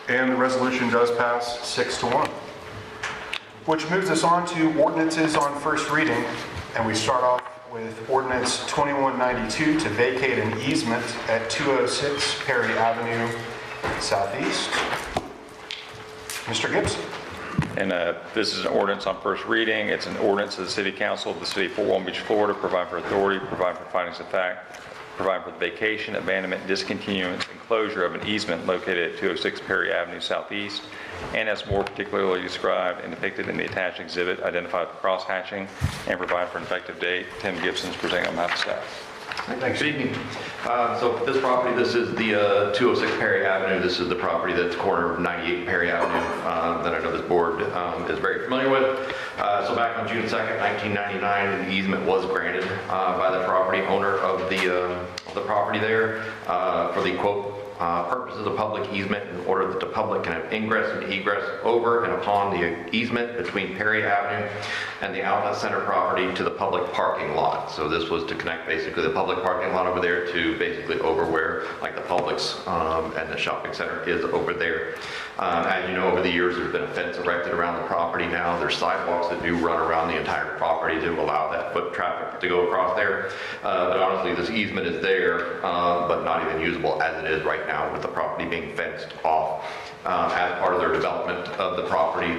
And the resolution does pass 6-1. Which moves us on to ordinances on first reading. And we start off with ordinance 2192 to vacate an easement at 206 Perry Avenue Southeast. Mr. Gibson. And this is an ordinance on first reading. It's an ordinance of the City Council of the City of Fort Walton Beach, Florida, provide for authority, provide for findings of fact, provide for the vacation, abandonment, discontinuance, and closure of an easement located at 206 Perry Avenue Southeast, and as more particularly described and depicted in the attached exhibit, identify the cross-hatching, and provide for an effective date. Tim Gibson is presenting on behalf of staff. Thanks. Good evening. So this property, this is the 206 Perry Avenue. This is the property that's corner of 98 Perry Avenue that I know this board is very familiar with. So back on June 2nd, 1999, an easement was granted by the property owner of the property there for the quote purposes of public easement in order that the public can have ingress and egress over and upon the easement between Perry Avenue and the outlet center property to the public parking lot. So this was to connect basically the public parking lot over there to basically over where like the Publix and the shopping center is over there. As you know, over the years, there's been a fence erected around the property now. There's sidewalks that do run around the entire property to allow that foot traffic to go across there. But honestly, this easement is there, but not even usable as it is right now with the property being fenced off. As part of their development of the property,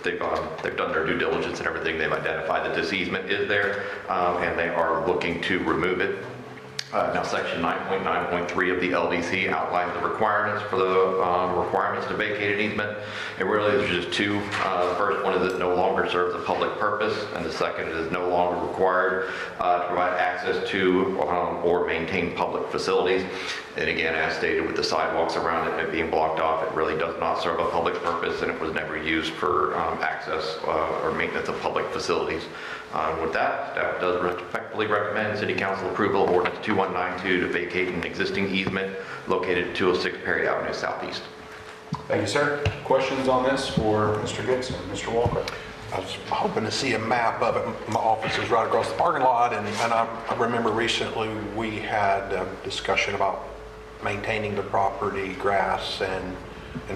they've done their due diligence and everything. They've identified that this easement is there, and they are looking to remove it. Now, section 9.9.3 of the LDC outlines the requirements for the requirements to vacate an easement. And really, there's just two. The first one is it no longer serves a public purpose, and the second is no longer required to provide access to or maintain public facilities. And again, as stated, with the sidewalks around it and it being blocked off, it really does not serve a public purpose, and it was never used for access or maintenance of public facilities. With that, staff does respectfully recommend City Council approval of Ordinance 2192 to vacate an existing easement located at 206 Perry Avenue Southeast. Thank you, sir. Questions on this for Mr. Gibson? Mr. Walker? I was hoping to see a map of it. My office is right across the parking lot, and I remember recently we had a discussion about maintaining the property, grass, and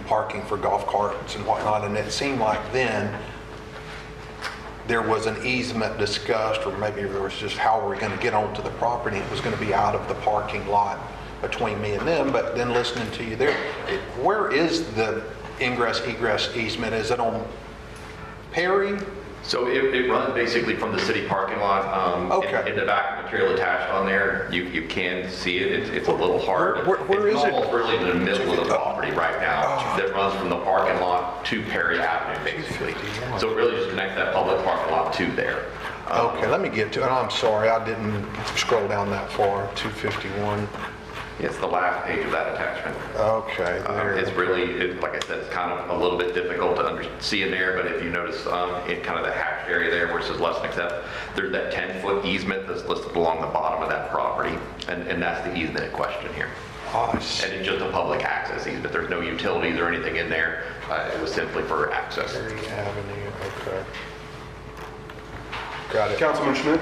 parking for golf carts and whatnot, and it seemed like then there was an easement discussed, or maybe there was just how were we going to get onto the property. It was going to be out of the parking lot between me and them, but then listening to you there, where is the ingress egress easement? Is it on Perry? So it runs basically from the city parking lot. Okay. In the back material attached on there, you can see it. It's a little hard. Where is it? It's almost really in the middle of the property right now. That runs from the parking lot to Perry Avenue, basically. So it really just connects that public parking lot to there. Okay, let me get to it. I'm sorry, I didn't scroll down that far. 251. It's the last page of that attachment. Okay. It's really, like I said, it's kind of a little bit difficult to see in there, but if you notice in kind of the hatched area there where it says less than accept, there's that 10-foot easement that's listed along the bottom of that property, and that's the easement in question here. And it's just a public access easement. There's no utilities or anything in there. It was simply for access. Perry Avenue, okay. Got it. Councilman Schmidt?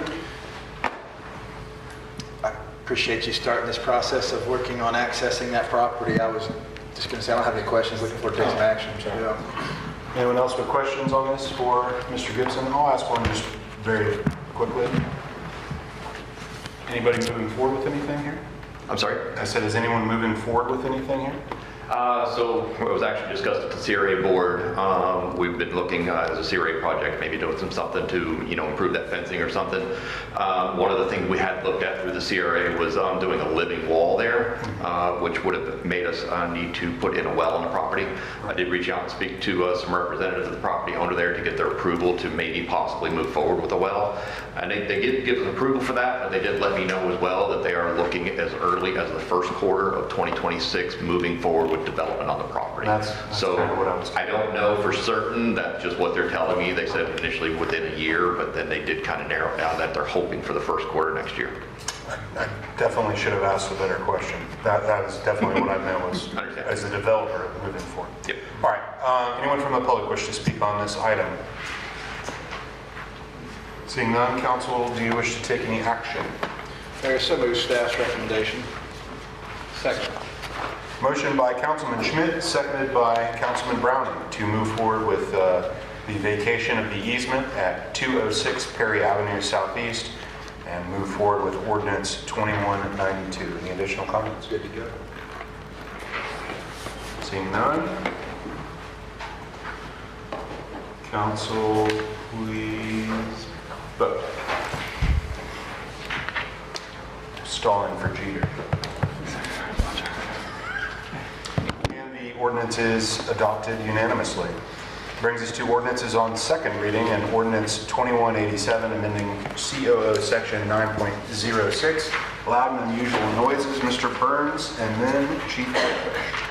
Appreciate you starting this process of working on accessing that property. I was Just going to say, I don't have any questions, looking forward to taking some action. So. Anyone else with questions on this for Mr. Gibson? I'll ask one just very quickly. Anybody moving forward with anything here? I'm sorry? I said, is anyone moving forward with anything here? So it was actually discussed at the CRA board. We've been looking as a CRA project, maybe doing something to, improve that fencing or something. One of the things we had looked at through the CRA was doing a living wall there, which would have made us need to put in a well on the property. I did reach out and speak to some representatives of the property owner there to get their approval to maybe possibly move forward with a well. And they did give us approval for that, but they did let me know as well that they are looking as early as the first quarter of 2026 moving forward with development on the property. That's so kind of what I was. I don't know for certain. That's just what they're telling me. They said initially within a year, but then they did kind of narrow it down that they're hoping for the first quarter next year. I definitely should have asked a better question. That is definitely what I meant was as a developer moving forward. Yep. All right. Anyone from the public wish to speak on this item? Seeing none, council, do you wish to take any action? Mayor, so move staff's recommendation. Second. Motion by Councilman Schmidt, seconded by Councilman Browning to move forward with the vacation of the easement at 206 Perry Avenue Southeast and move forward with ordinance 2192. Any additional comments? Good to go. Seeing none. Council, please vote. Stalling for Jeter. Ordinance is adopted unanimously. Brings us to ordinances on second reading and ordinance 2187 amending COO section 9.06, loud and unusual noises. Mr. Burns and then Chief Whitefish.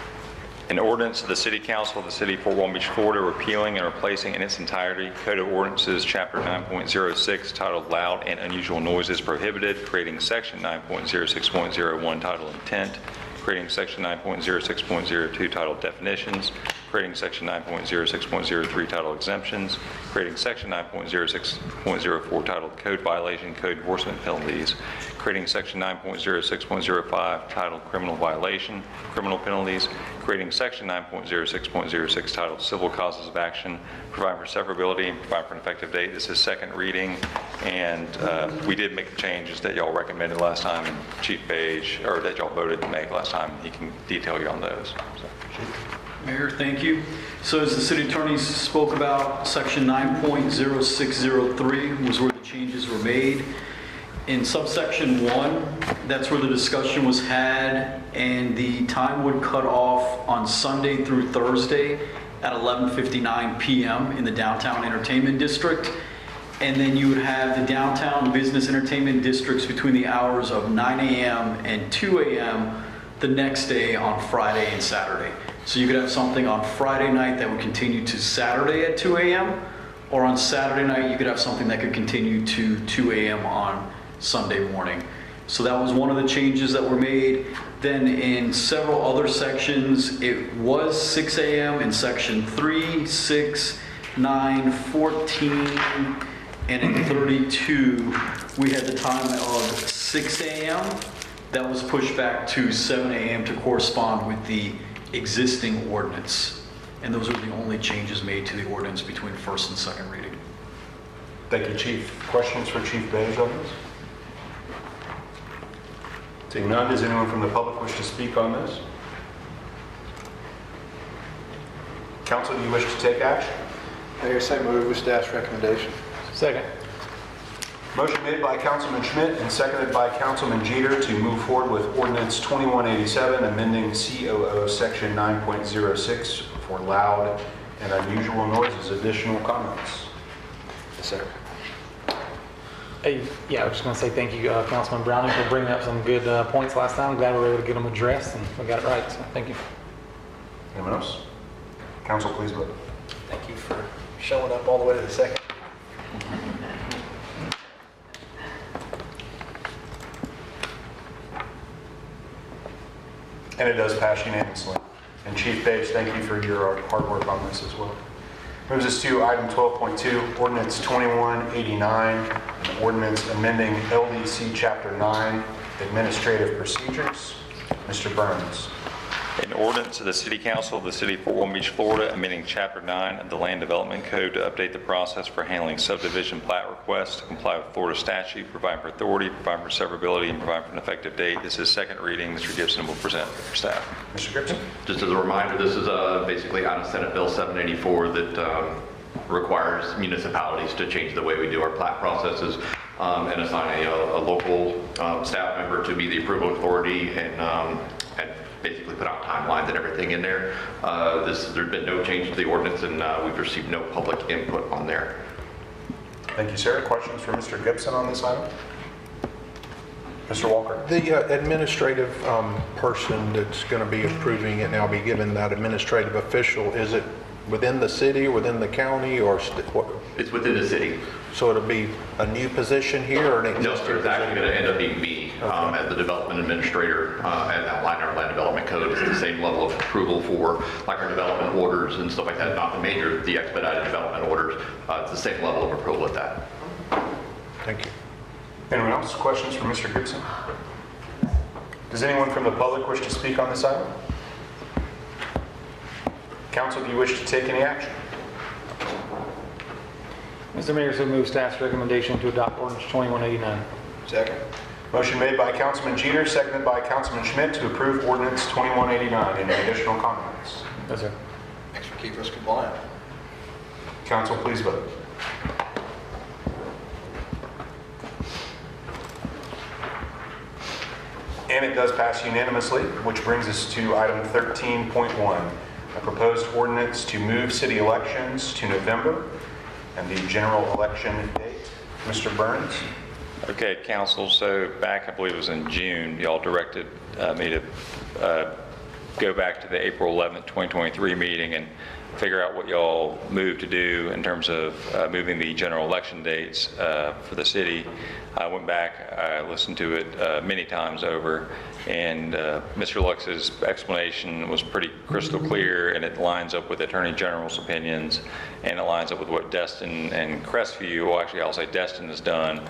An ordinance of the City Council of the City of Fort Walton Beach, Florida, repealing and replacing in its entirety Code of Ordinances, Chapter 9.06, titled Loud and Unusual Noises Prohibited, creating Section 9.06.01, titled Intent, creating Section 9.06.02, titled Definitions, creating Section 9.06.03, titled Exemptions, creating Section 9.06.04, titled Code Violation, Code Enforcement Penalties, creating Section 9.06.05, titled Criminal Violation, Criminal Penalties, creating Section 9.06.06, titled Civil Causes of Action, providing for severability and providing for an effective date. This is second reading, and we did make the changes that y'all recommended last time, and Chief Page, or that y'all voted to make last time. He can detail you on those. So. Mayor, thank you. So as the city attorney spoke about, section 9.0603 was where the changes were made. In subsection 1, that's where the discussion was had, and the time would cut off on Sunday through Thursday at 11:59 p.m. in the downtown entertainment district. And then you would have the downtown business entertainment districts between the hours of 9 a.m. and 2 a.m. the next day on Friday and Saturday. So you could have something on Friday night that would continue to Saturday at 2 a.m. or on Saturday night you could have something that could continue to 2 a.m. on Sunday morning. So that was one of the changes that were made. Then in several other sections, it was 6 a.m. in section 3, 6, 9, 14, and in 32, we had the time of 6 a.m. That was pushed back to 7 a.m. to correspond with the existing ordinance. And those are the only changes made to the ordinance between first and second reading. Thank you, Chief. Questions for Chief Beige on this? Seeing none, does anyone from the public wish to speak on this? Council, do you wish to take action? Mayor, so move with staff's recommendation. Second. Motion made by Councilman Schmidt and seconded by Councilman Jeter to move forward with ordinance 2187, amending COO section 9.06 for loud and unusual noises. Additional comments? Yes, sir. Hey, yeah, I was just going to say thank you, Councilman Browning, for bringing up some good points last time. Glad we were able to get them addressed and we got it right, so thank you. Anyone else? Council, please vote. Thank you for showing up all the way to the second. And it does pass unanimously. And Chief Page, thank you for your hard work on this as well. Moves us to item 12.2, ordinance 2189, an ordinance amending LDC Chapter 9, administrative procedures. Mr. Burns. An ordinance of the City Council of the City of Fort Walton Beach, Florida, amending Chapter 9 of the Land Development Code to update the process for handling subdivision plat requests to comply with Florida statute, providing for authority, providing for severability, and providing for an effective date. This is second reading. Mr. Gibson will present for staff. Mr. Gibson? Just as a reminder, this is basically out of Senate Bill 784 that requires municipalities to change the way we do our plat processes and assign a local staff member to be the approval authority and basically put out timelines and everything in there. There's been no change to the ordinance, and we've received no public input on there. Thank you, sir. Questions for Mr. Gibson on this item? Mr. Walker? The administrative person that's going to be approving it now, be given that administrative official, is it within the city, within the county, or what? It's within the city. So it'll be a new position here or an existing No, sir, it's actually going to end up being me as the development administrator, and outline our land development code. It's the same level of approval for like our development orders and stuff like that, not the expedited development orders. It's the same level of approval with that. Thank you. Anyone else? Questions for Mr. Gibson? Does anyone from the public wish to speak on this item? Council, do you wish to take any action? Mr. Mayor, so move staff's recommendation to adopt ordinance 2189. Second. Motion made by Councilman Jeter, seconded by Councilman Schmidt to approve ordinance 2189. Any additional comments? Yes, sir. Thanks for keeping us compliant. Council, please vote. And it does pass unanimously, which brings us to item 13.1, a proposed ordinance to move city elections to November and the general election date. Mr. Burns? Okay, council, so back, I believe it was in June, y'all directed me to go back to the April 11th, 2023 meeting and figure out what y'all moved to do in terms of moving the general election dates for the city. I went back, I listened to it many times over, and Mr. Lux's explanation was pretty crystal clear, and it lines up with Attorney General's opinions, and it lines up with what Destin and Crestview, well actually I'll say Destin has done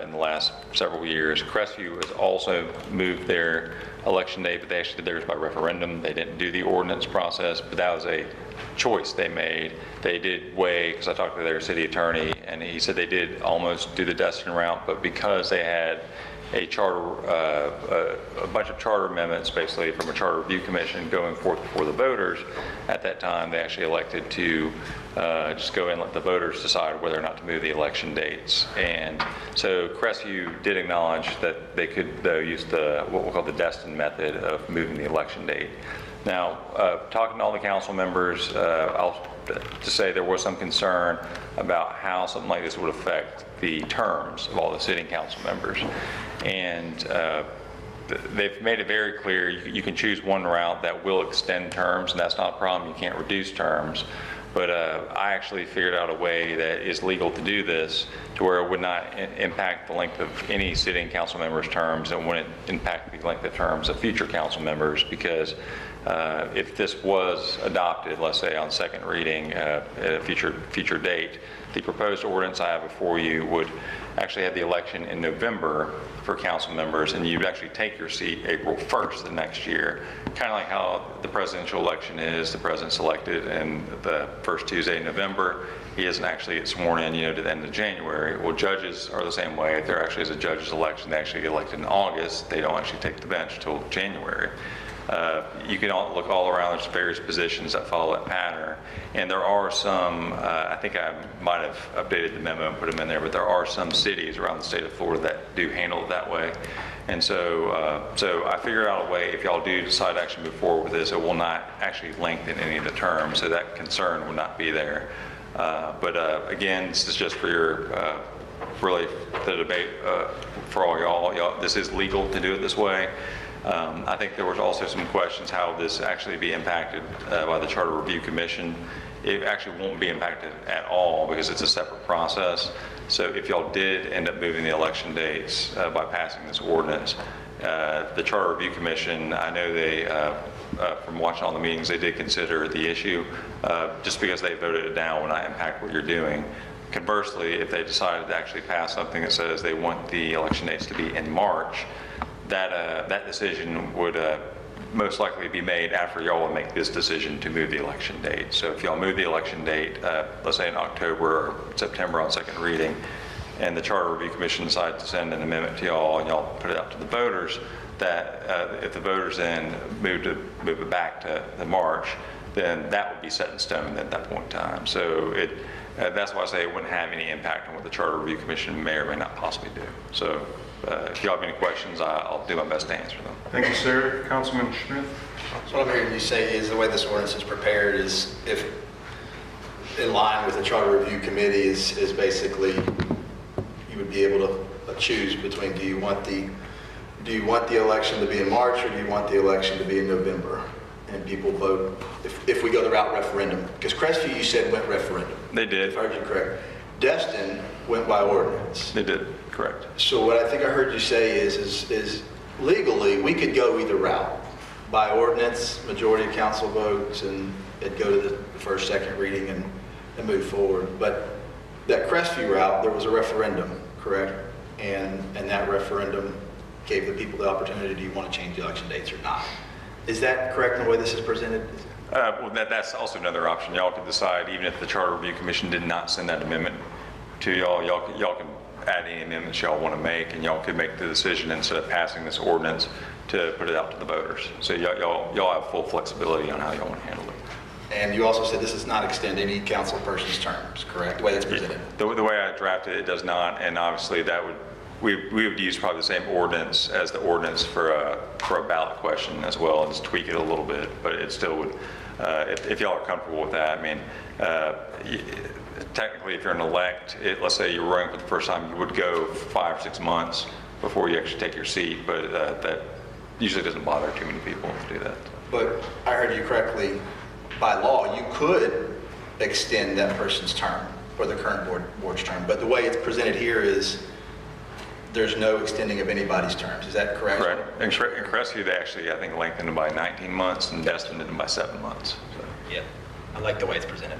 in the last several years. Crestview has also moved their election date, but they actually did theirs by referendum. They didn't do the ordinance process, but that was a choice they made. They did weigh, because I talked to their city attorney, and he said they did almost do the Destin route, but because they had a charter, a bunch of charter amendments basically from a charter review commission going forth before the voters, at that time they actually elected to just go and let the voters decide whether or not to move the election dates. And so Crestview did acknowledge that they could though use the what we'll call the Destin method of moving the election date. Now, talking to all the council members, I'll to say there was some concern about how something like this would affect the terms of all the city council members. And they've made it very clear you can choose one route that will extend terms, and that's not a problem. You can't reduce terms. But I actually figured out a way that is legal to do this to where it would not impact the length of any sitting council members' terms and wouldn't impact the length of terms of future council members, because if this was adopted, let's say on second reading at a future date, the proposed ordinance I have before you would actually have the election in November for council members, and you'd actually take your seat April 1st the next year, kind of like how the presidential election is. The president's elected in the first Tuesday in November. He doesn't actually get sworn in, to the end of January. Well, judges are the same way. If there actually is a judge's election, they actually get elected in August. They don't actually take the bench till January. You can look all around, there's various positions that follow that pattern. And there are some, I think I might have updated the memo and put them in there, but there are some cities around the state of Florida that do handle it that way. And so I figured out a way, if y'all do decide to actually move forward with this, it will not actually lengthen any of the terms, so that concern would not be there. But again, this is just for your, really the debate for all y'all. This is legal to do it this way. I think there was also some questions how this actually be impacted by the Charter Review Commission. It actually won't be impacted at all because it's a separate process. So if y'all did end up moving the election dates by passing this ordinance, the Charter Review Commission, I know they, from watching all the meetings, they did consider the issue. Just because they voted it down will not impact what you're doing. Conversely, if they decided to actually pass something that says they want the election dates to be in March, that decision would most likely be made after y'all will make this decision to move the election date. So if y'all move the election date, let's say in October or September on second reading, and the Charter Review Commission decides to send an amendment to y'all and y'all put it out to the voters, that if the voters then move it back to March, then that would be set in stone at that point in time. So that's why I say it wouldn't have any impact on what the Charter Review Commission may or may not possibly do. So if y'all have any questions, I'll do my best to answer them. Thank you, sir. Councilman Smith? So what I'm hearing you say is the way this ordinance is prepared is if in line with the Charter Review Committee is basically you would be able to choose between do you want the election to be in March or do you want the election to be in November? And people vote if we go the route referendum. Because Crestview, you said, went referendum. They did. If I heard you correct. Destin went by ordinance. They did, correct. So what I think I heard you say is legally, we could go either route. By ordinance, majority of council votes, and it'd go to the first, second reading and move forward. But that Crestview route, there was a referendum, correct? And that referendum gave the people the opportunity, do you want to change the election dates or not? Is that correct in the way this is presented? Well, that's also another option. Y'all could decide, even if the Charter Review Commission did not send that amendment to y'all, y'all can add any amendments y'all want to make, and y'all could make the decision instead of passing this ordinance to put it out to the voters. So y'all have full flexibility on how y'all want to handle it. And you also said this does not extend any council person's terms, correct? The way it's presented. The way I drafted it, it does not, and obviously that would we would use probably the same ordinance as the ordinance for a ballot question as well, and just tweak it a little bit, but it still would, if y'all are comfortable with that. I mean, technically, if you're an elect, let's say you're running for the first time, you would go 5 or 6 months before you actually take your seat, but that usually doesn't bother too many people to do that. But I heard you correctly, by law, you could extend that person's term or the current board's term, but the way it's presented here is there's no extending of anybody's terms. Is that correct? Right. In Crestview, they actually, I think, lengthened it by 19 months, and Destin did it by 7 months. So. Yeah, I like the way it's presented.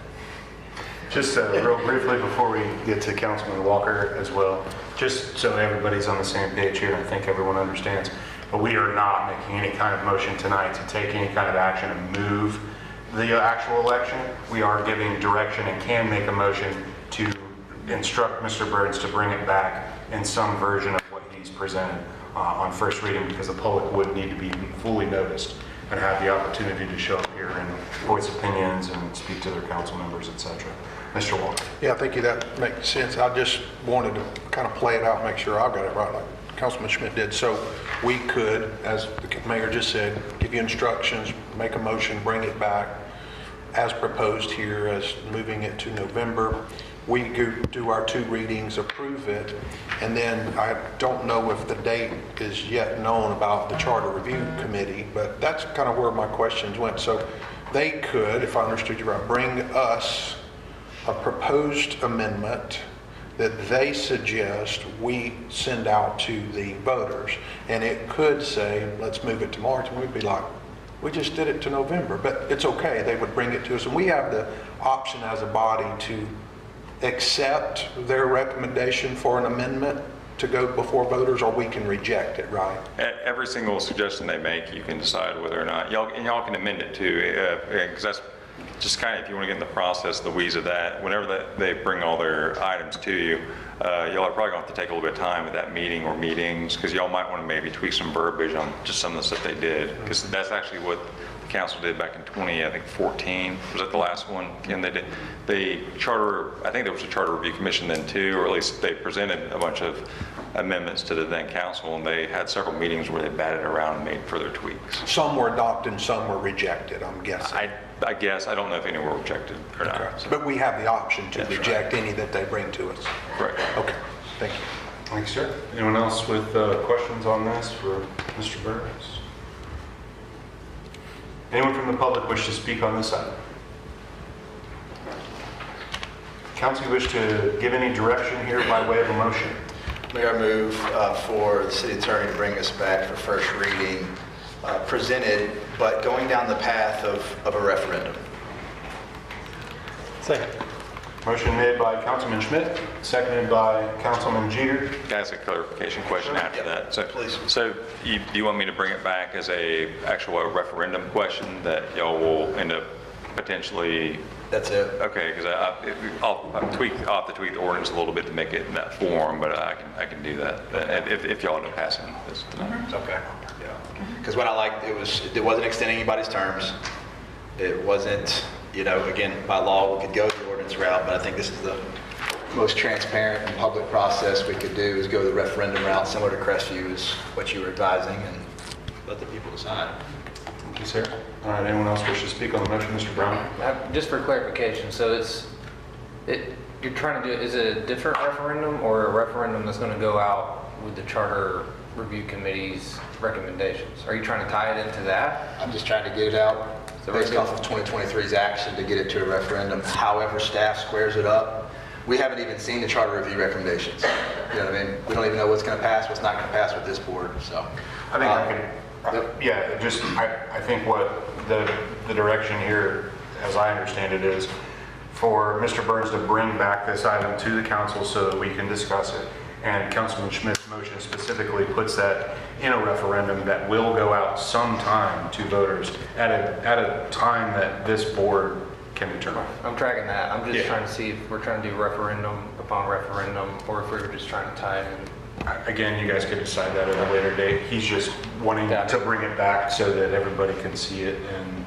Just real briefly before we get to Councilman Walker as well, just so everybody's on the same page here, and I think everyone understands, but we are not making any kind of motion tonight to take any kind of action and move the actual election. We are giving direction and can make a motion to instruct Mr. Burns to bring it back in some version of what he's presented on first reading, because the public would need to be fully noticed and have the opportunity to show up here and voice opinions and speak to their council members, etc. Mr. Walker. Yeah, thank you. That makes sense. I just wanted to kind of play it out, make sure I got it right, like Councilman Schmidt did. So we could, as the mayor just said, give you instructions, make a motion, bring it back as proposed here, as moving it to November. We do our 2 readings, approve it, and then I don't know if the date is yet known about the Charter Review Committee, but that's kind of where my questions went. So they could, if I understood you right, bring us a proposed amendment that they suggest we send out to the voters, and it could say, let's move it to March, and we'd be like, we just did it to November, but it's okay. They would bring it to us, and we have the option as a body to accept their recommendation for an amendment to go before voters, or we can reject it, right? Every single suggestion they make, you can decide whether or not, y'all can amend it too, because that's just kind of, if you want to get in the process, the weeds of that, whenever they bring all their items to you, y'all are probably going to have to take a little bit of time at that meeting or meetings, because y'all might want to maybe tweak some verbiage on just some of the stuff they did, because that's actually what the council did back in 2014. Was that the last one? And they did the charter. I think there was a Charter Review Commission then too, or at least they presented a bunch of amendments to the then council, and they had several meetings where they batted around and made further tweaks. Some were adopted and some were rejected, I'm guessing. I guess. I don't know if any were rejected or not. So. But we have the option to reject any that they bring to us. Right. Okay. Thank you. Thanks, sir. Anyone else with questions on this for Mr. Burns? Anyone from the public wish to speak on this item? Council, you wish to give any direction here by way of a motion? Mayor, I move for the city attorney to bring us back for first reading, presented, but going down the path of a referendum. Second. Motion made by Councilman Schmidt, seconded by Councilman Jeter. Can I ask a clarification question after that? So, please. So do you want me to bring it back as a actual referendum question that y'all will end up potentially? That's it. Okay, because I'll have to tweak the ordinance a little bit to make it in that form, but I can do that if y'all end up passing this tonight. Okay. Yeah. Because what I liked, it wasn't extending anybody's terms. It wasn't, again, by law, we could go the ordinance route, but I think this is the most transparent and public process we could do, is go the referendum route, similar to Crestview is what you were advising, and let the people decide. Thank you, sir. All right, anyone else wish to speak on the motion? Mr. Brown? Just for clarification, so you're trying to do, is it a different referendum or a referendum that's going to go out with the Charter Review Committee's recommendations? Are you trying to tie it into that? I'm just trying to get it out based off of 2023's action to get it to a referendum. However staff squares it up. We haven't even seen the Charter Review recommendations. You know what I mean? We don't even know what's going to pass, what's not going to pass with this board, so. I think I think what the direction here, as I understand it, is for Mr. Burns to bring back this item to the council so that we can discuss it. And Councilman Schmidt's motion specifically puts that in a referendum that will go out sometime to voters at a time that this board can determine. I'm tracking that. I'm just trying to see if we're trying to do referendum upon referendum, or if we were just trying to tie it in. Again, you guys could decide that at a later date. He's just wanting to bring it back so that everybody can see it and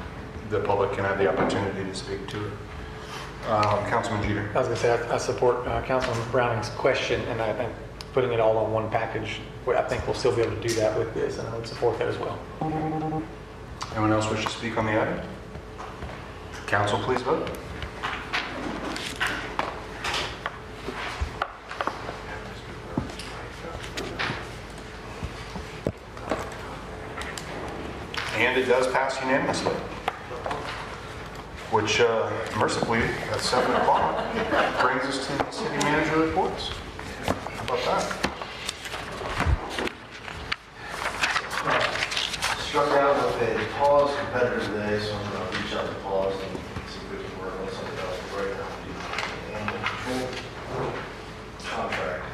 the public can have the opportunity to speak to it. Councilman Jeter. I was going to say, I support Councilman Browning's question, and I think putting it all on one package, I think we'll still be able to do that with this, and I would support that as well. Anyone else wish to speak on the item? Council, please vote. And it does pass unanimously, which mercifully at 7 o'clock brings us to the city manager reports. How about that? Struck out with a pause competitor today, so I'm going to reach out to pause and see if we can work on something else right now. The animal control contract.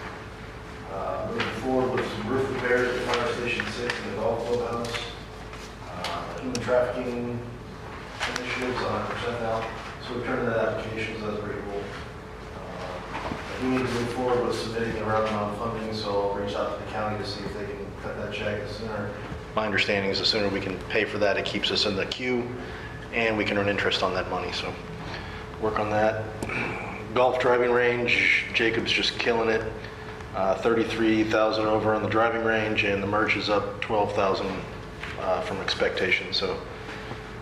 Moving forward with some roof repairs at Fire Station 6 and the golf clubhouse. Human trafficking initiatives 100% now. So we're turning that application, so that's pretty cool. We need to move forward with submitting a round amount of funding, so I'll reach out to the county to see if they can cut that check sooner. My understanding is the sooner we can pay for that, it keeps us in the queue, and we can earn interest on that money, so work on that. Golf driving range, Jacob's just killing it. 33,000 over on the driving range, and the merch is up 12,000 from expectation, so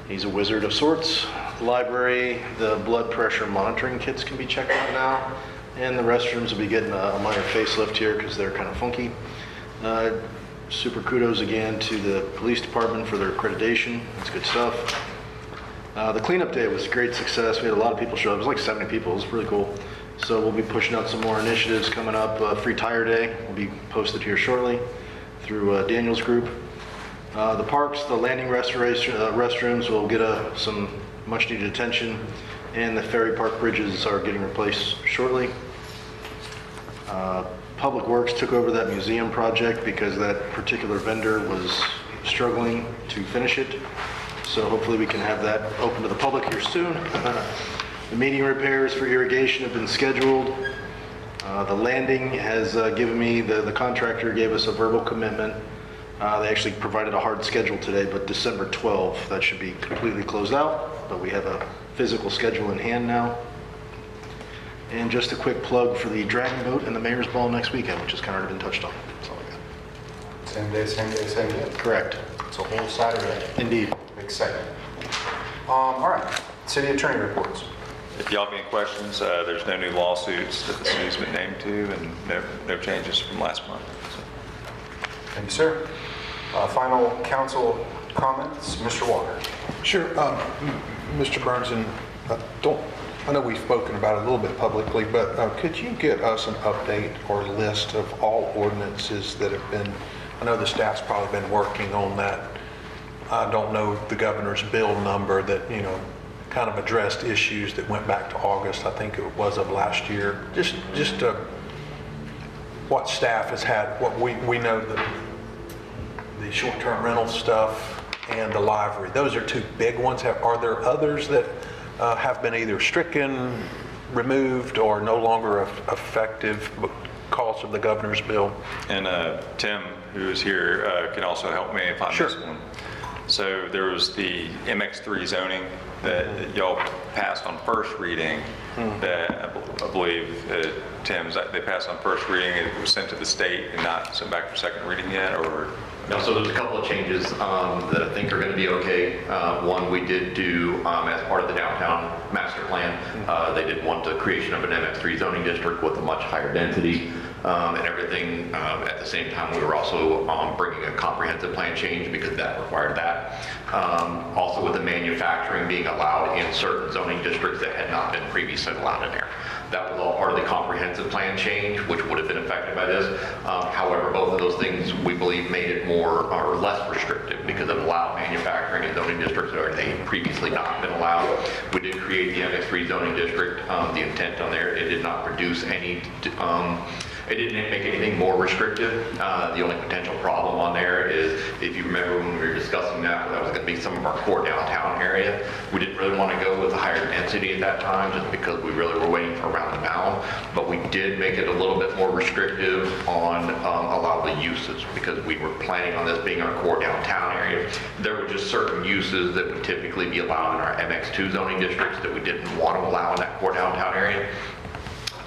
he's a wizard of sorts. Library, the blood pressure monitoring kits can be checked out now, and the restrooms will be getting a minor facelift here because they're kind of funky. Super kudos again to the police department for their accreditation. That's good stuff. The cleanup day was a great success. We had a lot of people show up. It was like 70 people. It was really cool. So we'll be pushing out some more initiatives coming up. Free Tire Day will be posted here shortly through Daniel's group. The parks, the landing restrooms will get some much needed attention, and the ferry park bridges are getting replaced shortly. Public Works took over that museum project because that particular vendor was struggling to finish it. So hopefully we can have that open to the public here soon. The median repairs for irrigation have been scheduled. The landing has given me, the contractor gave us a verbal commitment. They actually provided a hard schedule today, but December 12th, that should be completely closed out, but we have a physical schedule in hand now. And just a quick plug for the Dragon Boat and the Mayor's Ball next weekend, which has kind of already been touched on. That's all I got. Same day, same day, same day. Correct. It's a whole Saturday. Indeed. Exciting. All right, city attorney reports. If y'all have any questions, there's no new lawsuits that the city's been named to, and no changes from last month. So. Thank you, sir. Final council comments, Mr. Walker. Sure, Mr. Burns, and I know we've spoken about it a little bit publicly, but could you get us an update or list of all ordinances that have been, I know the staff's probably been working on that. I don't know the governor's bill number that, kind of addressed issues that went back to August, I think it was, of last year. Just what staff has had, what we know the short-term rental stuff and the library. Those are two big ones. Are there others that have been either stricken, removed, or no longer effective because of the governor's bill? And Tim, who is here, can also help me if I miss one. So there was the MX3 zoning that y'all passed on first reading that I believe, Tim's, they passed on first reading. It was sent to the state and not sent back for second reading yet, or? No, so there's a couple of changes that I think are going to be okay. One, we did do as part of the downtown master plan. They did want the creation of an MX3 zoning district with a much higher density and everything. At the same time, we were also bringing a comprehensive plan change because that required that. Also with the manufacturing being allowed in certain zoning districts that had not been previously allowed in there. That was all part of the comprehensive plan change, which would have been affected by this. However, both of those things we believe made it more or less restrictive because it allowed manufacturing in zoning districts where they had previously not been allowed. We did create the MX3 zoning district. The intent on there, it did not produce any, it didn't make anything more restrictive. The only potential problem on there is, if you remember when we were discussing that was going to be some of our core downtown area. We didn't really want to go with a higher density at that time just because we really were waiting for around the mound. But we did make it a little bit more restrictive on a lot of the uses because we were planning on this being our core downtown area. There were just certain uses that would typically be allowed in our MX2 zoning districts that we didn't want to allow in that core downtown area.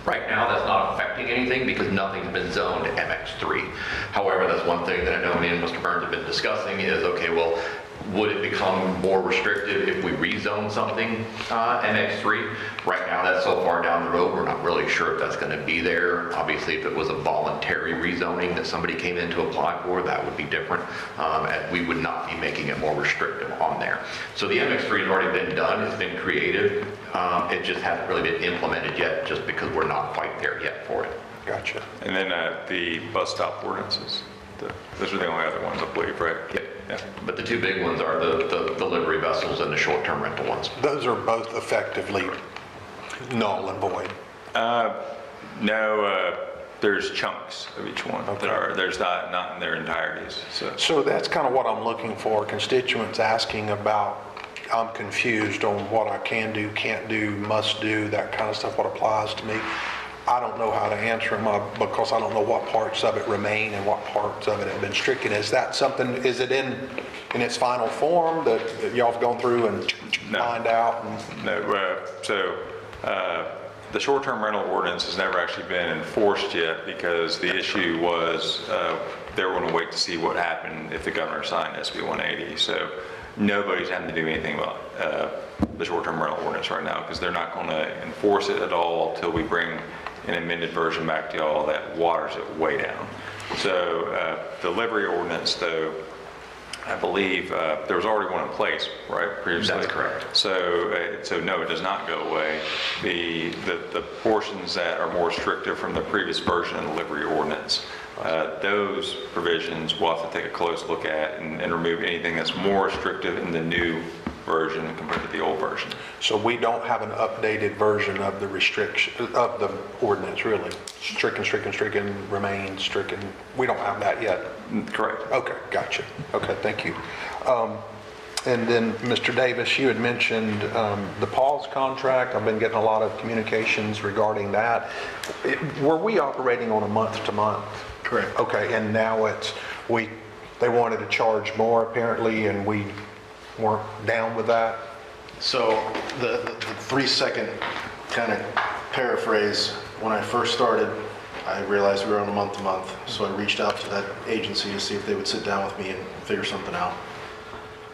Right now, that's not affecting anything because nothing's been zoned to MX3. However, that's one thing that I know me and Mr. Burns have been discussing is, okay, well, would it become more restrictive if we rezone something MX3? Right now, that's so far down the road, we're not really sure if that's going to be there. Obviously, if it was a voluntary rezoning that somebody came in to apply for, that would be different. And we would not be making it more restrictive on there. So the MX3 has already been done, it's been created. It just hasn't really been implemented yet just because we're not quite there yet for it. Gotcha. And then the bus stop ordinances. Those are the only other ones, I believe, right? Yep. Yeah. But the two big ones are the delivery vessels and the short-term rental ones. Those are both effectively null and void. No, there's chunks of each one. Okay. There's not in their entireties. So that's kind of what I'm looking for. Constituents asking about, I'm confused on what I can do, can't do, must do, that kind of stuff, what applies to me. I don't know how to answer them because I don't know what parts of it remain and what parts of it have been stricken. Is that something, is it in its final form that y'all have gone through and find out? No, the short-term rental ordinance has never actually been enforced yet because the issue was they were going to wait to see what happened if the governor signed SB 180. So nobody's having to do anything about the short-term rental ordinance right now because they're not going to enforce it at all until we bring an amended version back to y'all that waters it way down. So the delivery ordinance, though, I believe there was already one in place, right, previously? That's correct. So no, it does not go away. The portions that are more restrictive from the previous version of the delivery ordinance, those provisions we'll have to take a close look at and remove anything that's more restrictive in the new version compared to the old version. So we don't have an updated version of the restriction of the ordinance, really? Stricken, remain, stricken. We don't have that yet? Correct. Okay, gotcha. Okay, thank you. And then, Mr. Davis, you had mentioned the Paul's contract. I've been getting a lot of communications regarding that. Were we operating on a month-to-month? Correct. Okay, and now they wanted to charge more apparently, and we weren't down with that? So the 3-second kind of paraphrase, when I first started, I realized we were on a month-to-month. So I reached out to that agency to see if they would sit down with me and figure something out.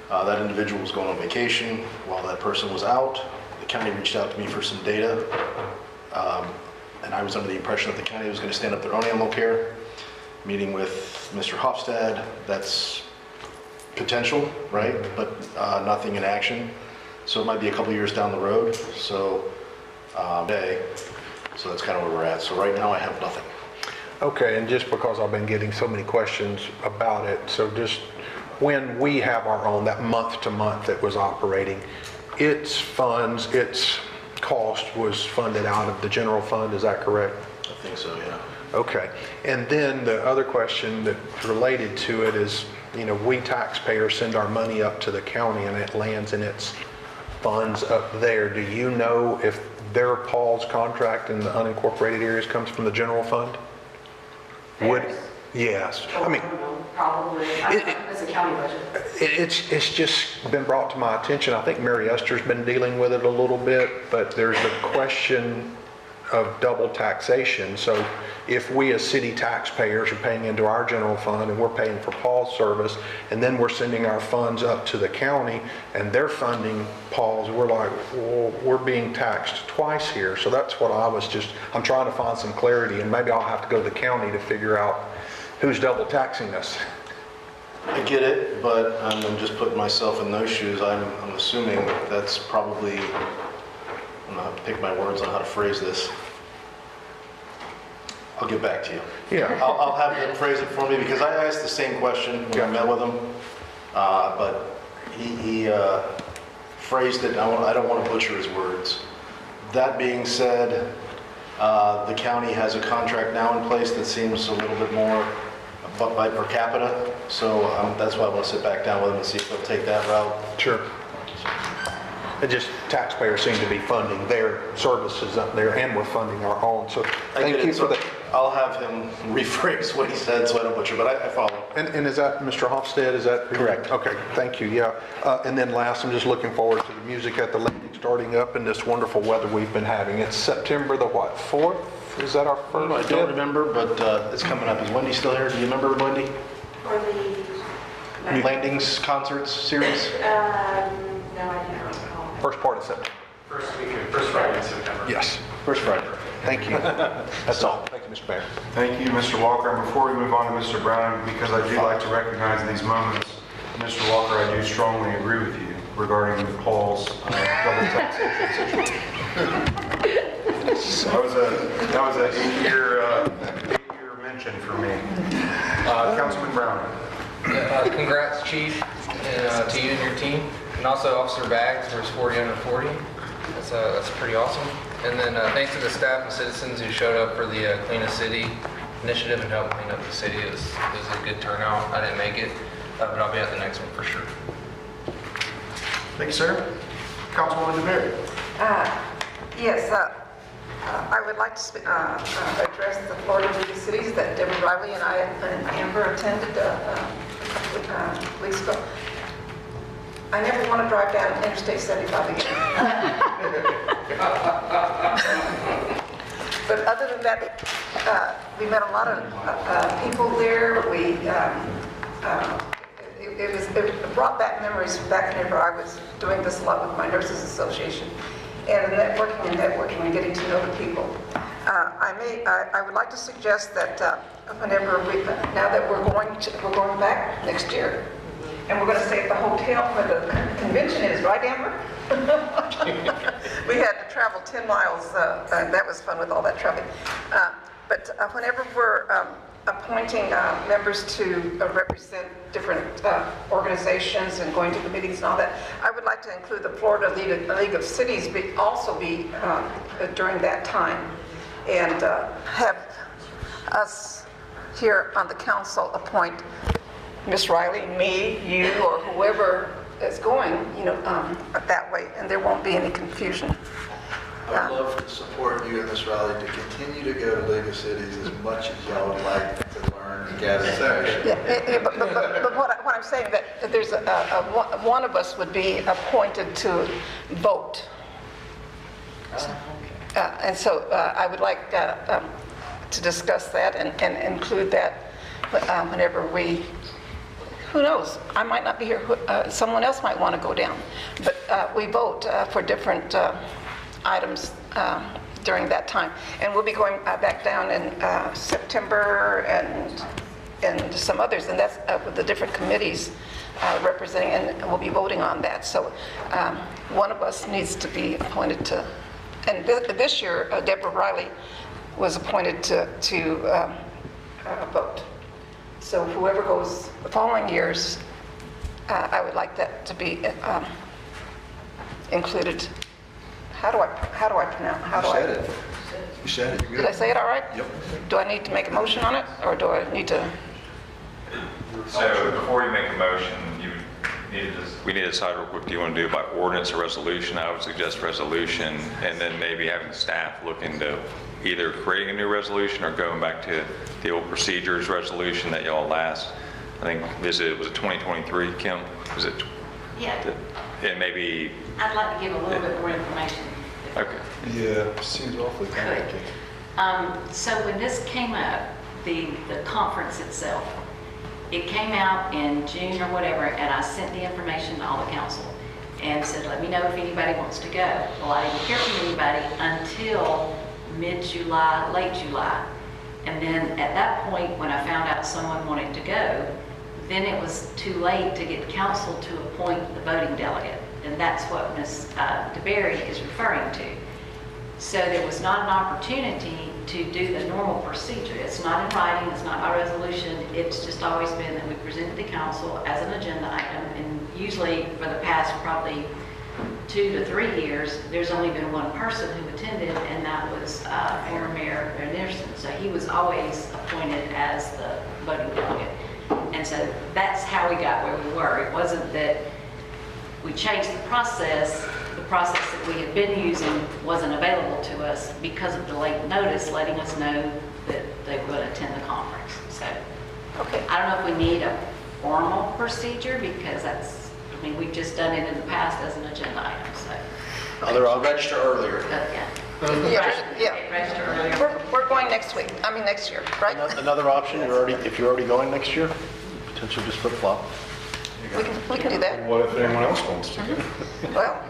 That individual was going on vacation. While that person was out, the county reached out to me for some data. And I was under the impression that the county was going to stand up their own animal care. Meeting with Mr. Hofstad, that's potential, right? But nothing in action. So it might be a couple years down the road. So so that's kind of where we're at. So right now I have nothing. Okay, and just because I've been getting so many questions about it, so just when we have our own, that month to month that was operating, its funds, its cost was funded out of the general fund, is that correct? I think so, yeah. Okay. And then the other question that related to it is, you know, we taxpayers send our money up to the county and it lands in its funds up there. Do you know if their Paul's contract in the unincorporated areas comes from the general fund? Yes. I mean, Probably. It's a county budget. it's just been brought to my attention. I think Mary Esther's been dealing with it a little bit, but there's a question of double taxation. So if we as city taxpayers are paying into our general fund and we're paying for Paul's service, and then we're sending our funds up to the county and they're funding Paul's, we're like, well, we're being taxed twice here. So that's what I'm trying to find some clarity, and maybe I'll have to go to the county to figure out who's double taxing us. I get it, but I'm just putting myself in those shoes. I'm assuming that's probably, I'm gonna have to pick my words on how to phrase this. I'll get back to you. Yeah. I'll have them phrase it for me, because I asked the same question when I met with him, but he phrased it, I don't want to butcher his words. That being said, the county has a contract now in place that seems a little bit more by per capita, so that's why I want to sit back down with them and see if they'll take that route. Sure. It just, taxpayers seem to be funding their services up there, and we're funding our own, so thank you for that. I'll have him rephrase what he said so I don't butcher, but I follow. And is that Mr. Hofstad, is that? Correct. Okay, thank you, yeah. And then last, I'm just looking forward to the music at the Landing starting up in this wonderful weather we've been having. It's September the what, 4th? Is that our first? I don't remember, but it's coming up. Is Wendy still here? Do you remember Wendy? For the Landings Concerts series? no, I don't recall. First part of September. First Friday in September. Yes. First Friday. Thank you. That's all. Thank you, Mr. Mayor. Thank you, Mr. Walker. And before we move on to Mr. Brown, because I do like to recognize these moments, Mr. Walker, I do strongly agree with you regarding Paul's double taxation situation. That was an eight-year mention for me. Councilman Brown. Congrats, Chief, and to you and your team, and also Officer Baggs for his 40 under 40. That's pretty awesome. And then thanks to the staff and citizens who showed up for the Clean a City initiative and helped clean up the city. It was a good turnout. I didn't make it, but I'll be at the next one for sure. Thank you, sir. Councilwoman DeBerry. Yes, I would like to address the Florida League of Cities that Deborah Riley and I and Amber attended a couple of weeks ago. I never want to drive down Interstate 75 again. But other than that, we met a lot of people there. It brought back memories back whenever I was doing this a lot with my Nurses Association, and networking and getting to know the people. I would like to suggest that now that we're going back next year, and we're going to stay at the hotel where the convention is, right, Amber? We had to travel 10 miles, and that was fun with all that traffic. But whenever we're appointing members to represent different organizations and going to the meetings and all that, I would like to include the Florida League of Cities also be during that time, and have us here on the council appoint Ms. Riley, me, you, or whoever is going, that way, and there won't be any confusion. I would love to support you and Ms. Riley to continue to go to League of Cities as much as y'all would like to learn and gather information. Yeah, but what I'm saying, that there's one of us would be appointed to vote. And so I would like to discuss that and include that whenever we, who knows, I might not be here, someone else might want to go down. But we vote for different items during that time. And we'll be going back down in September and some others, and that's with the different committees representing, and we'll be voting on that. So one of us needs to be appointed to, and this year Deborah Riley was appointed to vote. So whoever goes the following years, I would like that to be included, how do I pronounce, how do I? You said it. You said it. You're Did good. I say it all right? Yep. Do I need to make a motion on it, or do I need to? So before you make a motion, we need to decide real quick, do you want to do it by ordinance or resolution? I would suggest resolution, and then maybe having staff look into either creating a new resolution or going back to the old procedures resolution that y'all last, I think, was it 2023, Kim? Was it? Yeah, And maybe, I'd like to give a little bit more information. okay. Yeah, seems awfully complicated. So when this came up, the conference itself, it came out in June or whatever, and I sent the information to all the council and said, let me know if anybody wants to go. Well, I didn't hear from anybody until mid-July, late July. And then at that point, when I found out someone wanted to go, then it was too late to get council to appoint the voting delegate. And that's what Ms. DeBerry is referring to. So there was not an opportunity to do the normal procedure. It's not in writing, it's not by resolution. It's just always been that we present the council as an agenda item. And usually for the past probably 2 to 3 years, there's only been one person who attended, and that was former Mayor Anderson. So he was always appointed as the voting delegate. And so that's how we got where we were. It wasn't that we changed the process that we had been using wasn't available to us because of the late notice letting us know that they were going to attend the conference. So Okay. I don't know if we need a formal procedure because we've just done it in the past as an agenda item, so. I'll register earlier. Register earlier. We're going next week, next year, right? Another option, if you're already going next year, potentially just flip-flop. We can do that. What if anyone else wants to go? Well,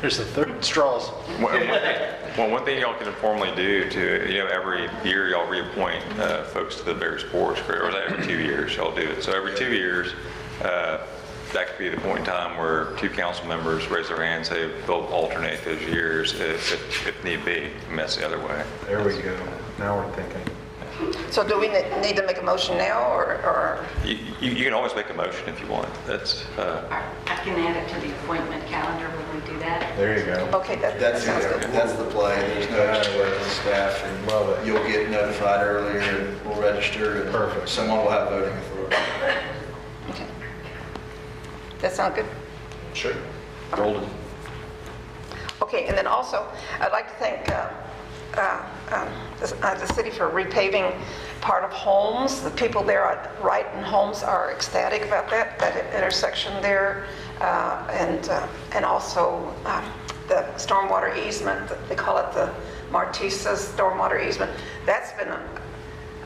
There's the third straws. One thing y'all can informally do to, every year y'all reappoint folks to the various boards, or is that every 2 years y'all do it? So every 2 years, that could be the point in time where 2 council members raise their hand and say they'll alternate those years if need be, and that's the other way. There we go. Now we're thinking. so do we need to make a motion now, or? You can always make a motion if you want. That's, I can add it to the appointment calendar when we do that. There you go. Okay, that That's sounds good. that's the play. There's no extra work on staff, and Love it. you'll get notified earlier, and we'll register, and Perfect. someone will have voting authority. Okay. That sound good? Sure. Golden. Okay, and then also, I'd like to thank the city for repaving part of Holmes. The people there at Wright and Holmes are ecstatic about that intersection there. And also the stormwater easement, they call it the Martisa's stormwater easement. That's been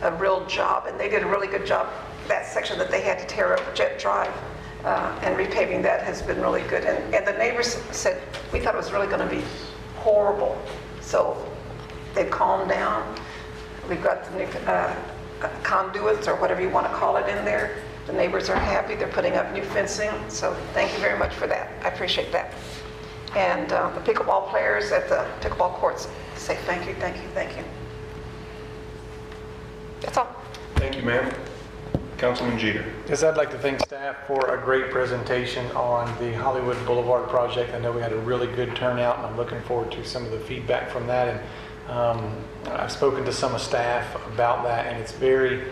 a real job, and they did a really good job. That section that they had to tear up Jet Drive, and repaving that has been really good. And the neighbors said, we thought it was really going to be horrible. So they've calmed down. We've got the new conduits, or whatever you want to call it, in there. The neighbors are happy. They're putting up new fencing. So thank you very much for that. I appreciate that. And the pickleball players at the pickleball courts say thank you, thank you, thank you. That's all. Thank you, ma'am. Councilman Jeter. Yes, I'd like to thank staff for a great presentation on the Hollywood Boulevard project. I know we had a really good turnout, and I'm looking forward to some of the feedback from that. And I've spoken to some of staff about that, and it's very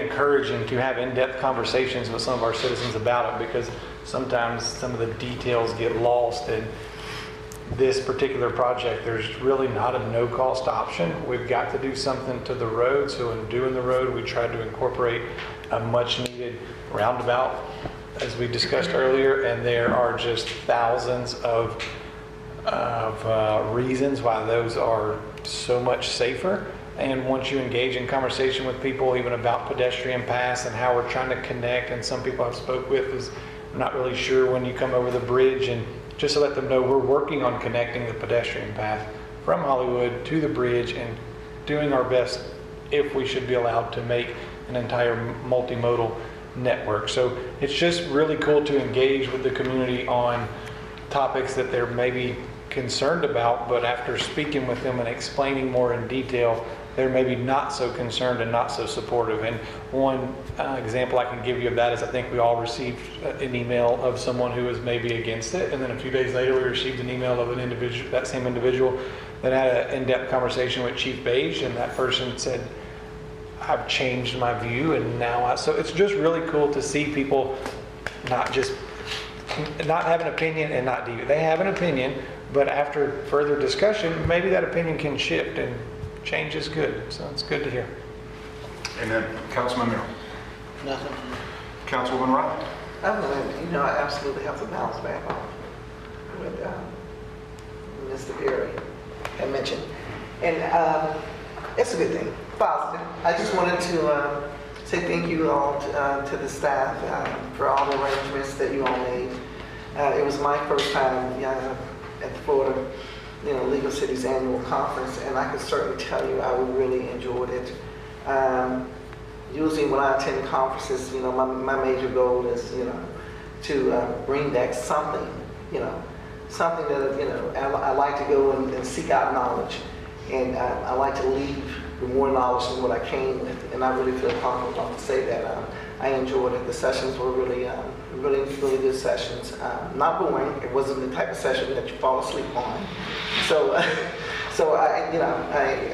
encouraging to have in-depth conversations with some of our citizens about it, because sometimes some of the details get lost. And this particular project, there's really not a no-cost option. We've got to do something to the road, so in doing the road, we tried to incorporate a much-needed roundabout, as we discussed earlier, and there are just thousands of reasons why those are so much safer. And once you engage in conversation with people, even about pedestrian paths and how we're trying to connect, and some people I've spoke with is not really sure when you come over the bridge, and just to let them know we're working on connecting the pedestrian path from Hollywood to the bridge and doing our best, if we should be allowed, to make an entire multimodal network. So it's just really cool to engage with the community on topics that they're maybe concerned about, but after speaking with them and explaining more in detail, they're maybe not so concerned and not so supportive. And one example I can give you of that is I think we all received an email of someone who was maybe against it, and then a few days later we received an email of an individual, that same individual, that had an in-depth conversation with Chief Beige, and that person said, I've changed my view, and now so it's just really cool to see people not have an opinion and not deviate. They have an opinion, but after further discussion, maybe that opinion can shift, and change is good. So it's good to hear. Amen. Councilman Merrill. Nothing. Councilwoman Riley. I absolutely have to bounce back on what Mr. Berry had mentioned. And it's a good thing, positive. I just wanted to say thank you all to the staff for all the arrangements that you all made. It was my first time at the Florida League of Cities annual conference, and I can certainly tell you I really enjoyed it. Usually when I attend conferences, my major goal is, to bring back something, something that, I like to go and seek out knowledge. And I like to leave with more knowledge than what I came with. And I really feel comfortable enough to say that I enjoyed it. The sessions were really good sessions. Not boring. It wasn't the type of session that you fall asleep on. So I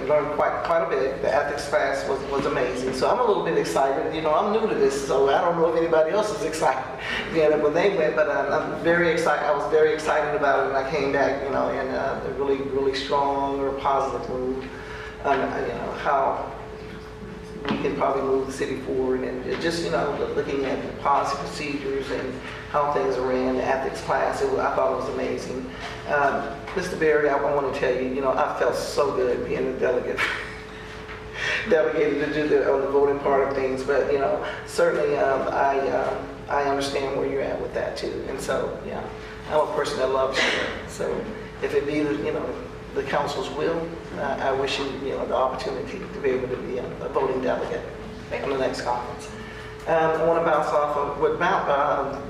learned quite a bit. The ethics class was amazing. So I'm a little bit excited. I'm new to this, so I don't know if anybody else is excited when they went, but I'm very excited. I was very excited about it when I came back, in a really strong or positive mood on, how we can probably move the city forward, and just, looking at the policy procedures and how things are ran, the ethics class, I thought it was amazing. Mr. Berry, I want to tell you, I felt so good being a delegated to do the voting part of things, but, certainly I understand where you're at with that too. And so, yeah, I'm a person that loves you. So if it be, the council's will, I wish you, the opportunity to be able to be a voting delegate on the next conference. I want to bounce off of what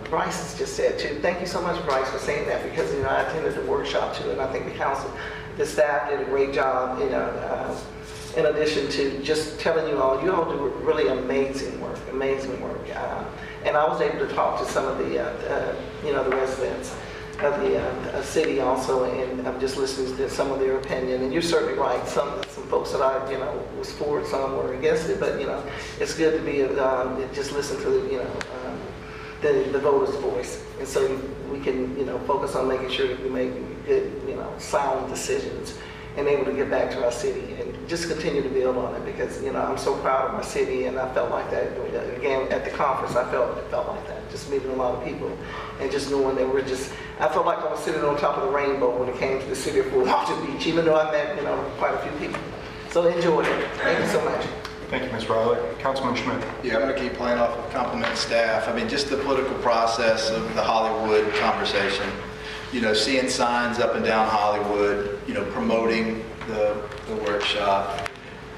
Bryce has just said too. Thank you so much, Bryce, for saying that, because I attended the workshop too, and I think the staff did a great job. In addition to just telling you all do really amazing work, and I was able to talk to some of the residents of the city also, and I'm just listening to some of their opinion. And you're certainly right. Some folks that I was for it, some were against it, but it's good to be just listen to the voters' voice, and so we can focus on making sure that we make good sound decisions and able to get back to our city and just continue to build on it, because I'm so proud of my city, and I felt like that again at the conference. I felt like that, just meeting a lot of people and just knowing that I felt like I was sitting on top of the rainbow when it came to the city of Fort Walton Beach, even though I met quite a few people. So enjoyed it. Thank you so much. Thank you, Ms. Riley. Councilman Schmidt. Yeah, I'm going to keep playing off of compliment staff. I mean, just the political process of the Hollywood conversation. Seeing signs up and down Hollywood, promoting the workshop.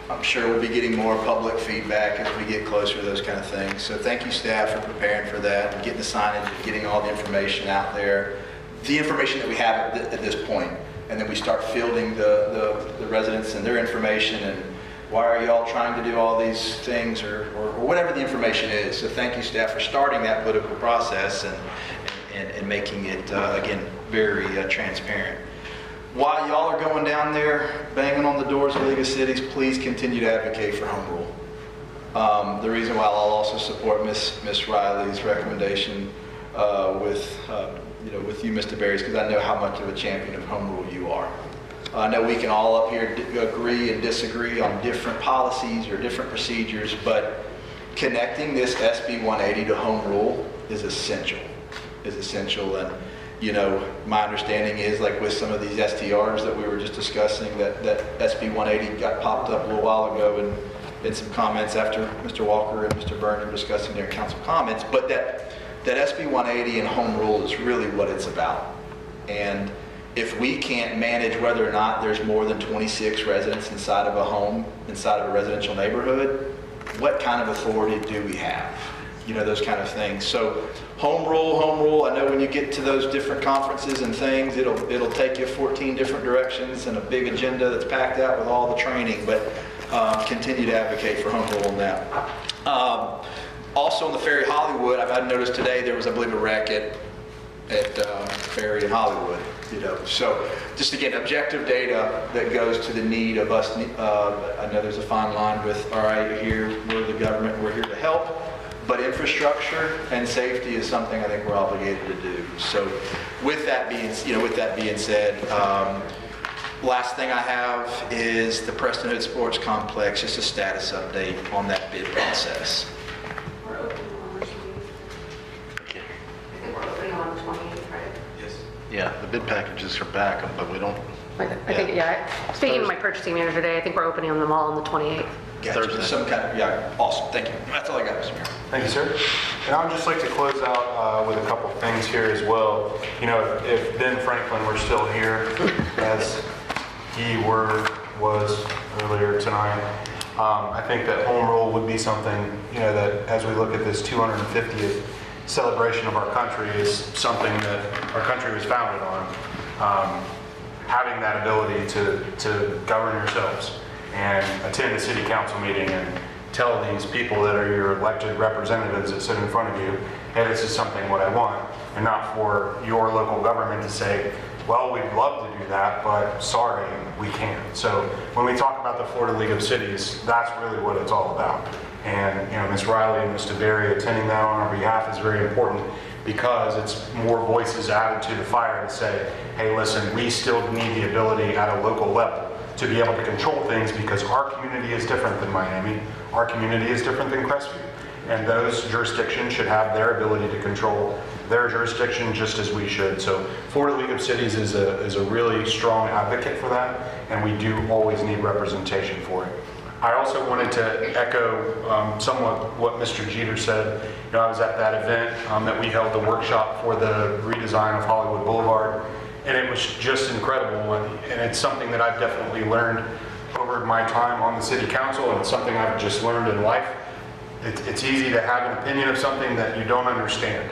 I'm sure we'll be getting more public feedback as we get closer to those kind of things. So thank you, staff, for preparing for that and getting the signage and getting all the information out there. The information that we have at this point, and then we start fielding the residents and their information, and why are y'all trying to do all these things, or whatever the information is. So thank you, staff, for starting that political process and making it, again, very transparent. While y'all are going down there, banging on the doors of League of Cities, please continue to advocate for home rule. The reason why I'll also support Miss Riley's recommendation with you, Mr. Berry, is because I know how much of a champion of home rule you are. I know we can all up here agree and disagree on different policies or different procedures, but connecting this SB 180 to home rule is essential. And my understanding is, like with some of these STRs that we were just discussing, that SB 180 got popped up a little while ago, and in some comments after Mr. Walker and Mr. Burnham discussing their council comments, but that SB 180 and home rule is really what it's about. And if we can't manage whether or not there's more than 26 residents inside of a home, inside of a residential neighborhood, what kind of authority do we have? Those kind of things. So home rule, I know when you get to those different conferences and things, it'll take you 14 different directions and a big agenda that's packed out with all the training, but continue to advocate for home rule on that. Also on the Ferry Hollywood, I've noticed today there was, I believe, a wreck at Ferry in Hollywood. So just again, objective data that goes to the need of us. I know there's a fine line with, all right, here, we're the government, we're here to help, but infrastructure and safety is something I think we're obligated to do. So with that being said, last thing I have is the Preston Hood Sports Complex, just a status update on that bid process. We're opening on the 28th. I think we're opening on the 28th, right? Yes. Yeah, the bid packages are back, but we don't. I think, yeah, speaking to my purchasing manager today, I think we're opening them all on the 28th. Gotcha. Some kind of, yeah, awesome, thank you. That's all I got, Mr. Mayor. Thank you, sir. And I would just like to close out with a couple things here as well. You know, if Ben Franklin were still here, as he was earlier tonight, I think that home rule would be something, you know, that as we look at this 250th celebration of our country is something that our country was founded on. Having that ability to govern yourselves and attend a city council meeting and tell these people that are your elected representatives that sit in front of you, hey, this is something what I want, and not for your local government to say, well, we'd love to do that, but sorry, we can't. So when we talk about the Florida League of Cities, that's really what it's all about. And you know, Ms. Riley and Mr. Berry attending that on our behalf is very important because it's more voices added to the fire to say, hey, listen, we still need the ability at a local level to be able to control things because our community is different than Miami. Our community is different than Crestview. And those jurisdictions should have their ability to control their jurisdiction just as we should. So Florida League of Cities is a really strong advocate for that, and we do always need representation for it. I also wanted to echo somewhat what Mr. Jeter said. You know, I was at that event that we held, the workshop for the redesign of Hollywood Boulevard, and it was just incredible. And it's something that I've definitely learned over my time on the city council, and it's something I've just learned in life. It's easy to have an opinion of something that you don't understand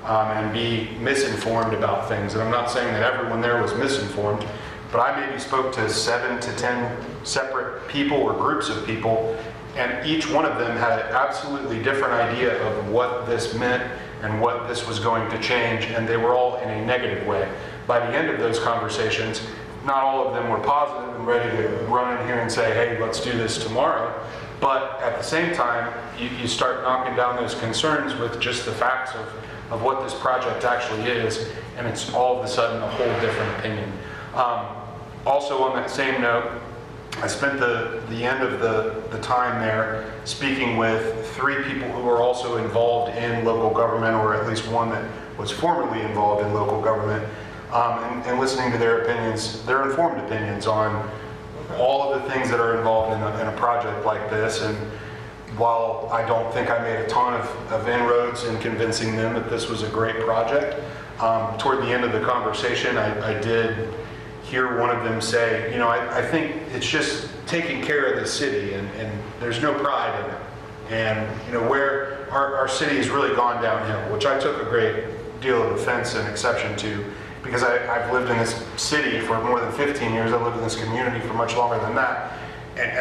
and be misinformed about things. And I'm not saying that everyone there was misinformed, but I maybe spoke to 7 to 10 separate people or groups of people, and each one of them had an absolutely different idea of what this meant and what this was going to change, and they were all in a negative way. By the end of those conversations, not all of them were positive and ready to run in here and say, hey, let's do this tomorrow. But at the same time, you start knocking down those concerns with just the facts of what this project actually is, and it's all of a sudden a whole different opinion. Also on that same note, I spent the end of the time there speaking with 3 people who are also involved in local government, or at least one that was formerly involved in local government, and listening to their opinions, their informed opinions on all of the things that are involved in a project like this. And while I don't think I made a ton of inroads in convincing them that this was a great project, toward the end of the conversation, I did hear one of them say, you know, I think it's just taking care of the city, and there's no pride in it. And, you know, where our city has really gone downhill, which I took a great deal of offense and exception to, because I've lived in this city for more than 15 years. I've lived in this community for much longer than that. And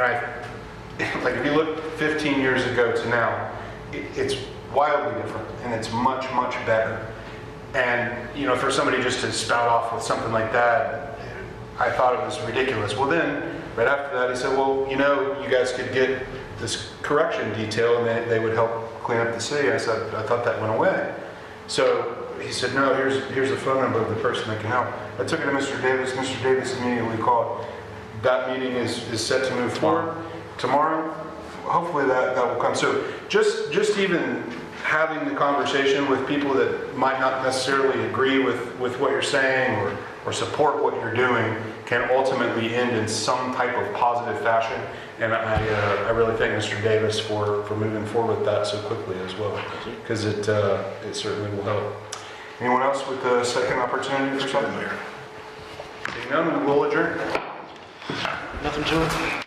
like if you look 15 years ago to now, it's wildly different, and it's much, much better. And, you know, for somebody just to spout off with something like that, I thought it was ridiculous. Well then, right after that, he said, well, you know, you guys could get this correction detail and they would help clean up the city. I said, I thought that went away. So he said, no, here's the phone number of the person that can help. I took it to Mr. Davis. Mr. Davis immediately called. That meeting is set to move forward tomorrow. Hopefully that will come. So just even having the conversation with people that might not necessarily agree with what you're saying or support what you're doing can ultimately end in some type of positive fashion. And I really thank Mr. Davis for moving forward with that so quickly as well, because it certainly will help. Anyone else with a second opportunity for something? Seeing none, we will adjourn. Nothing to it?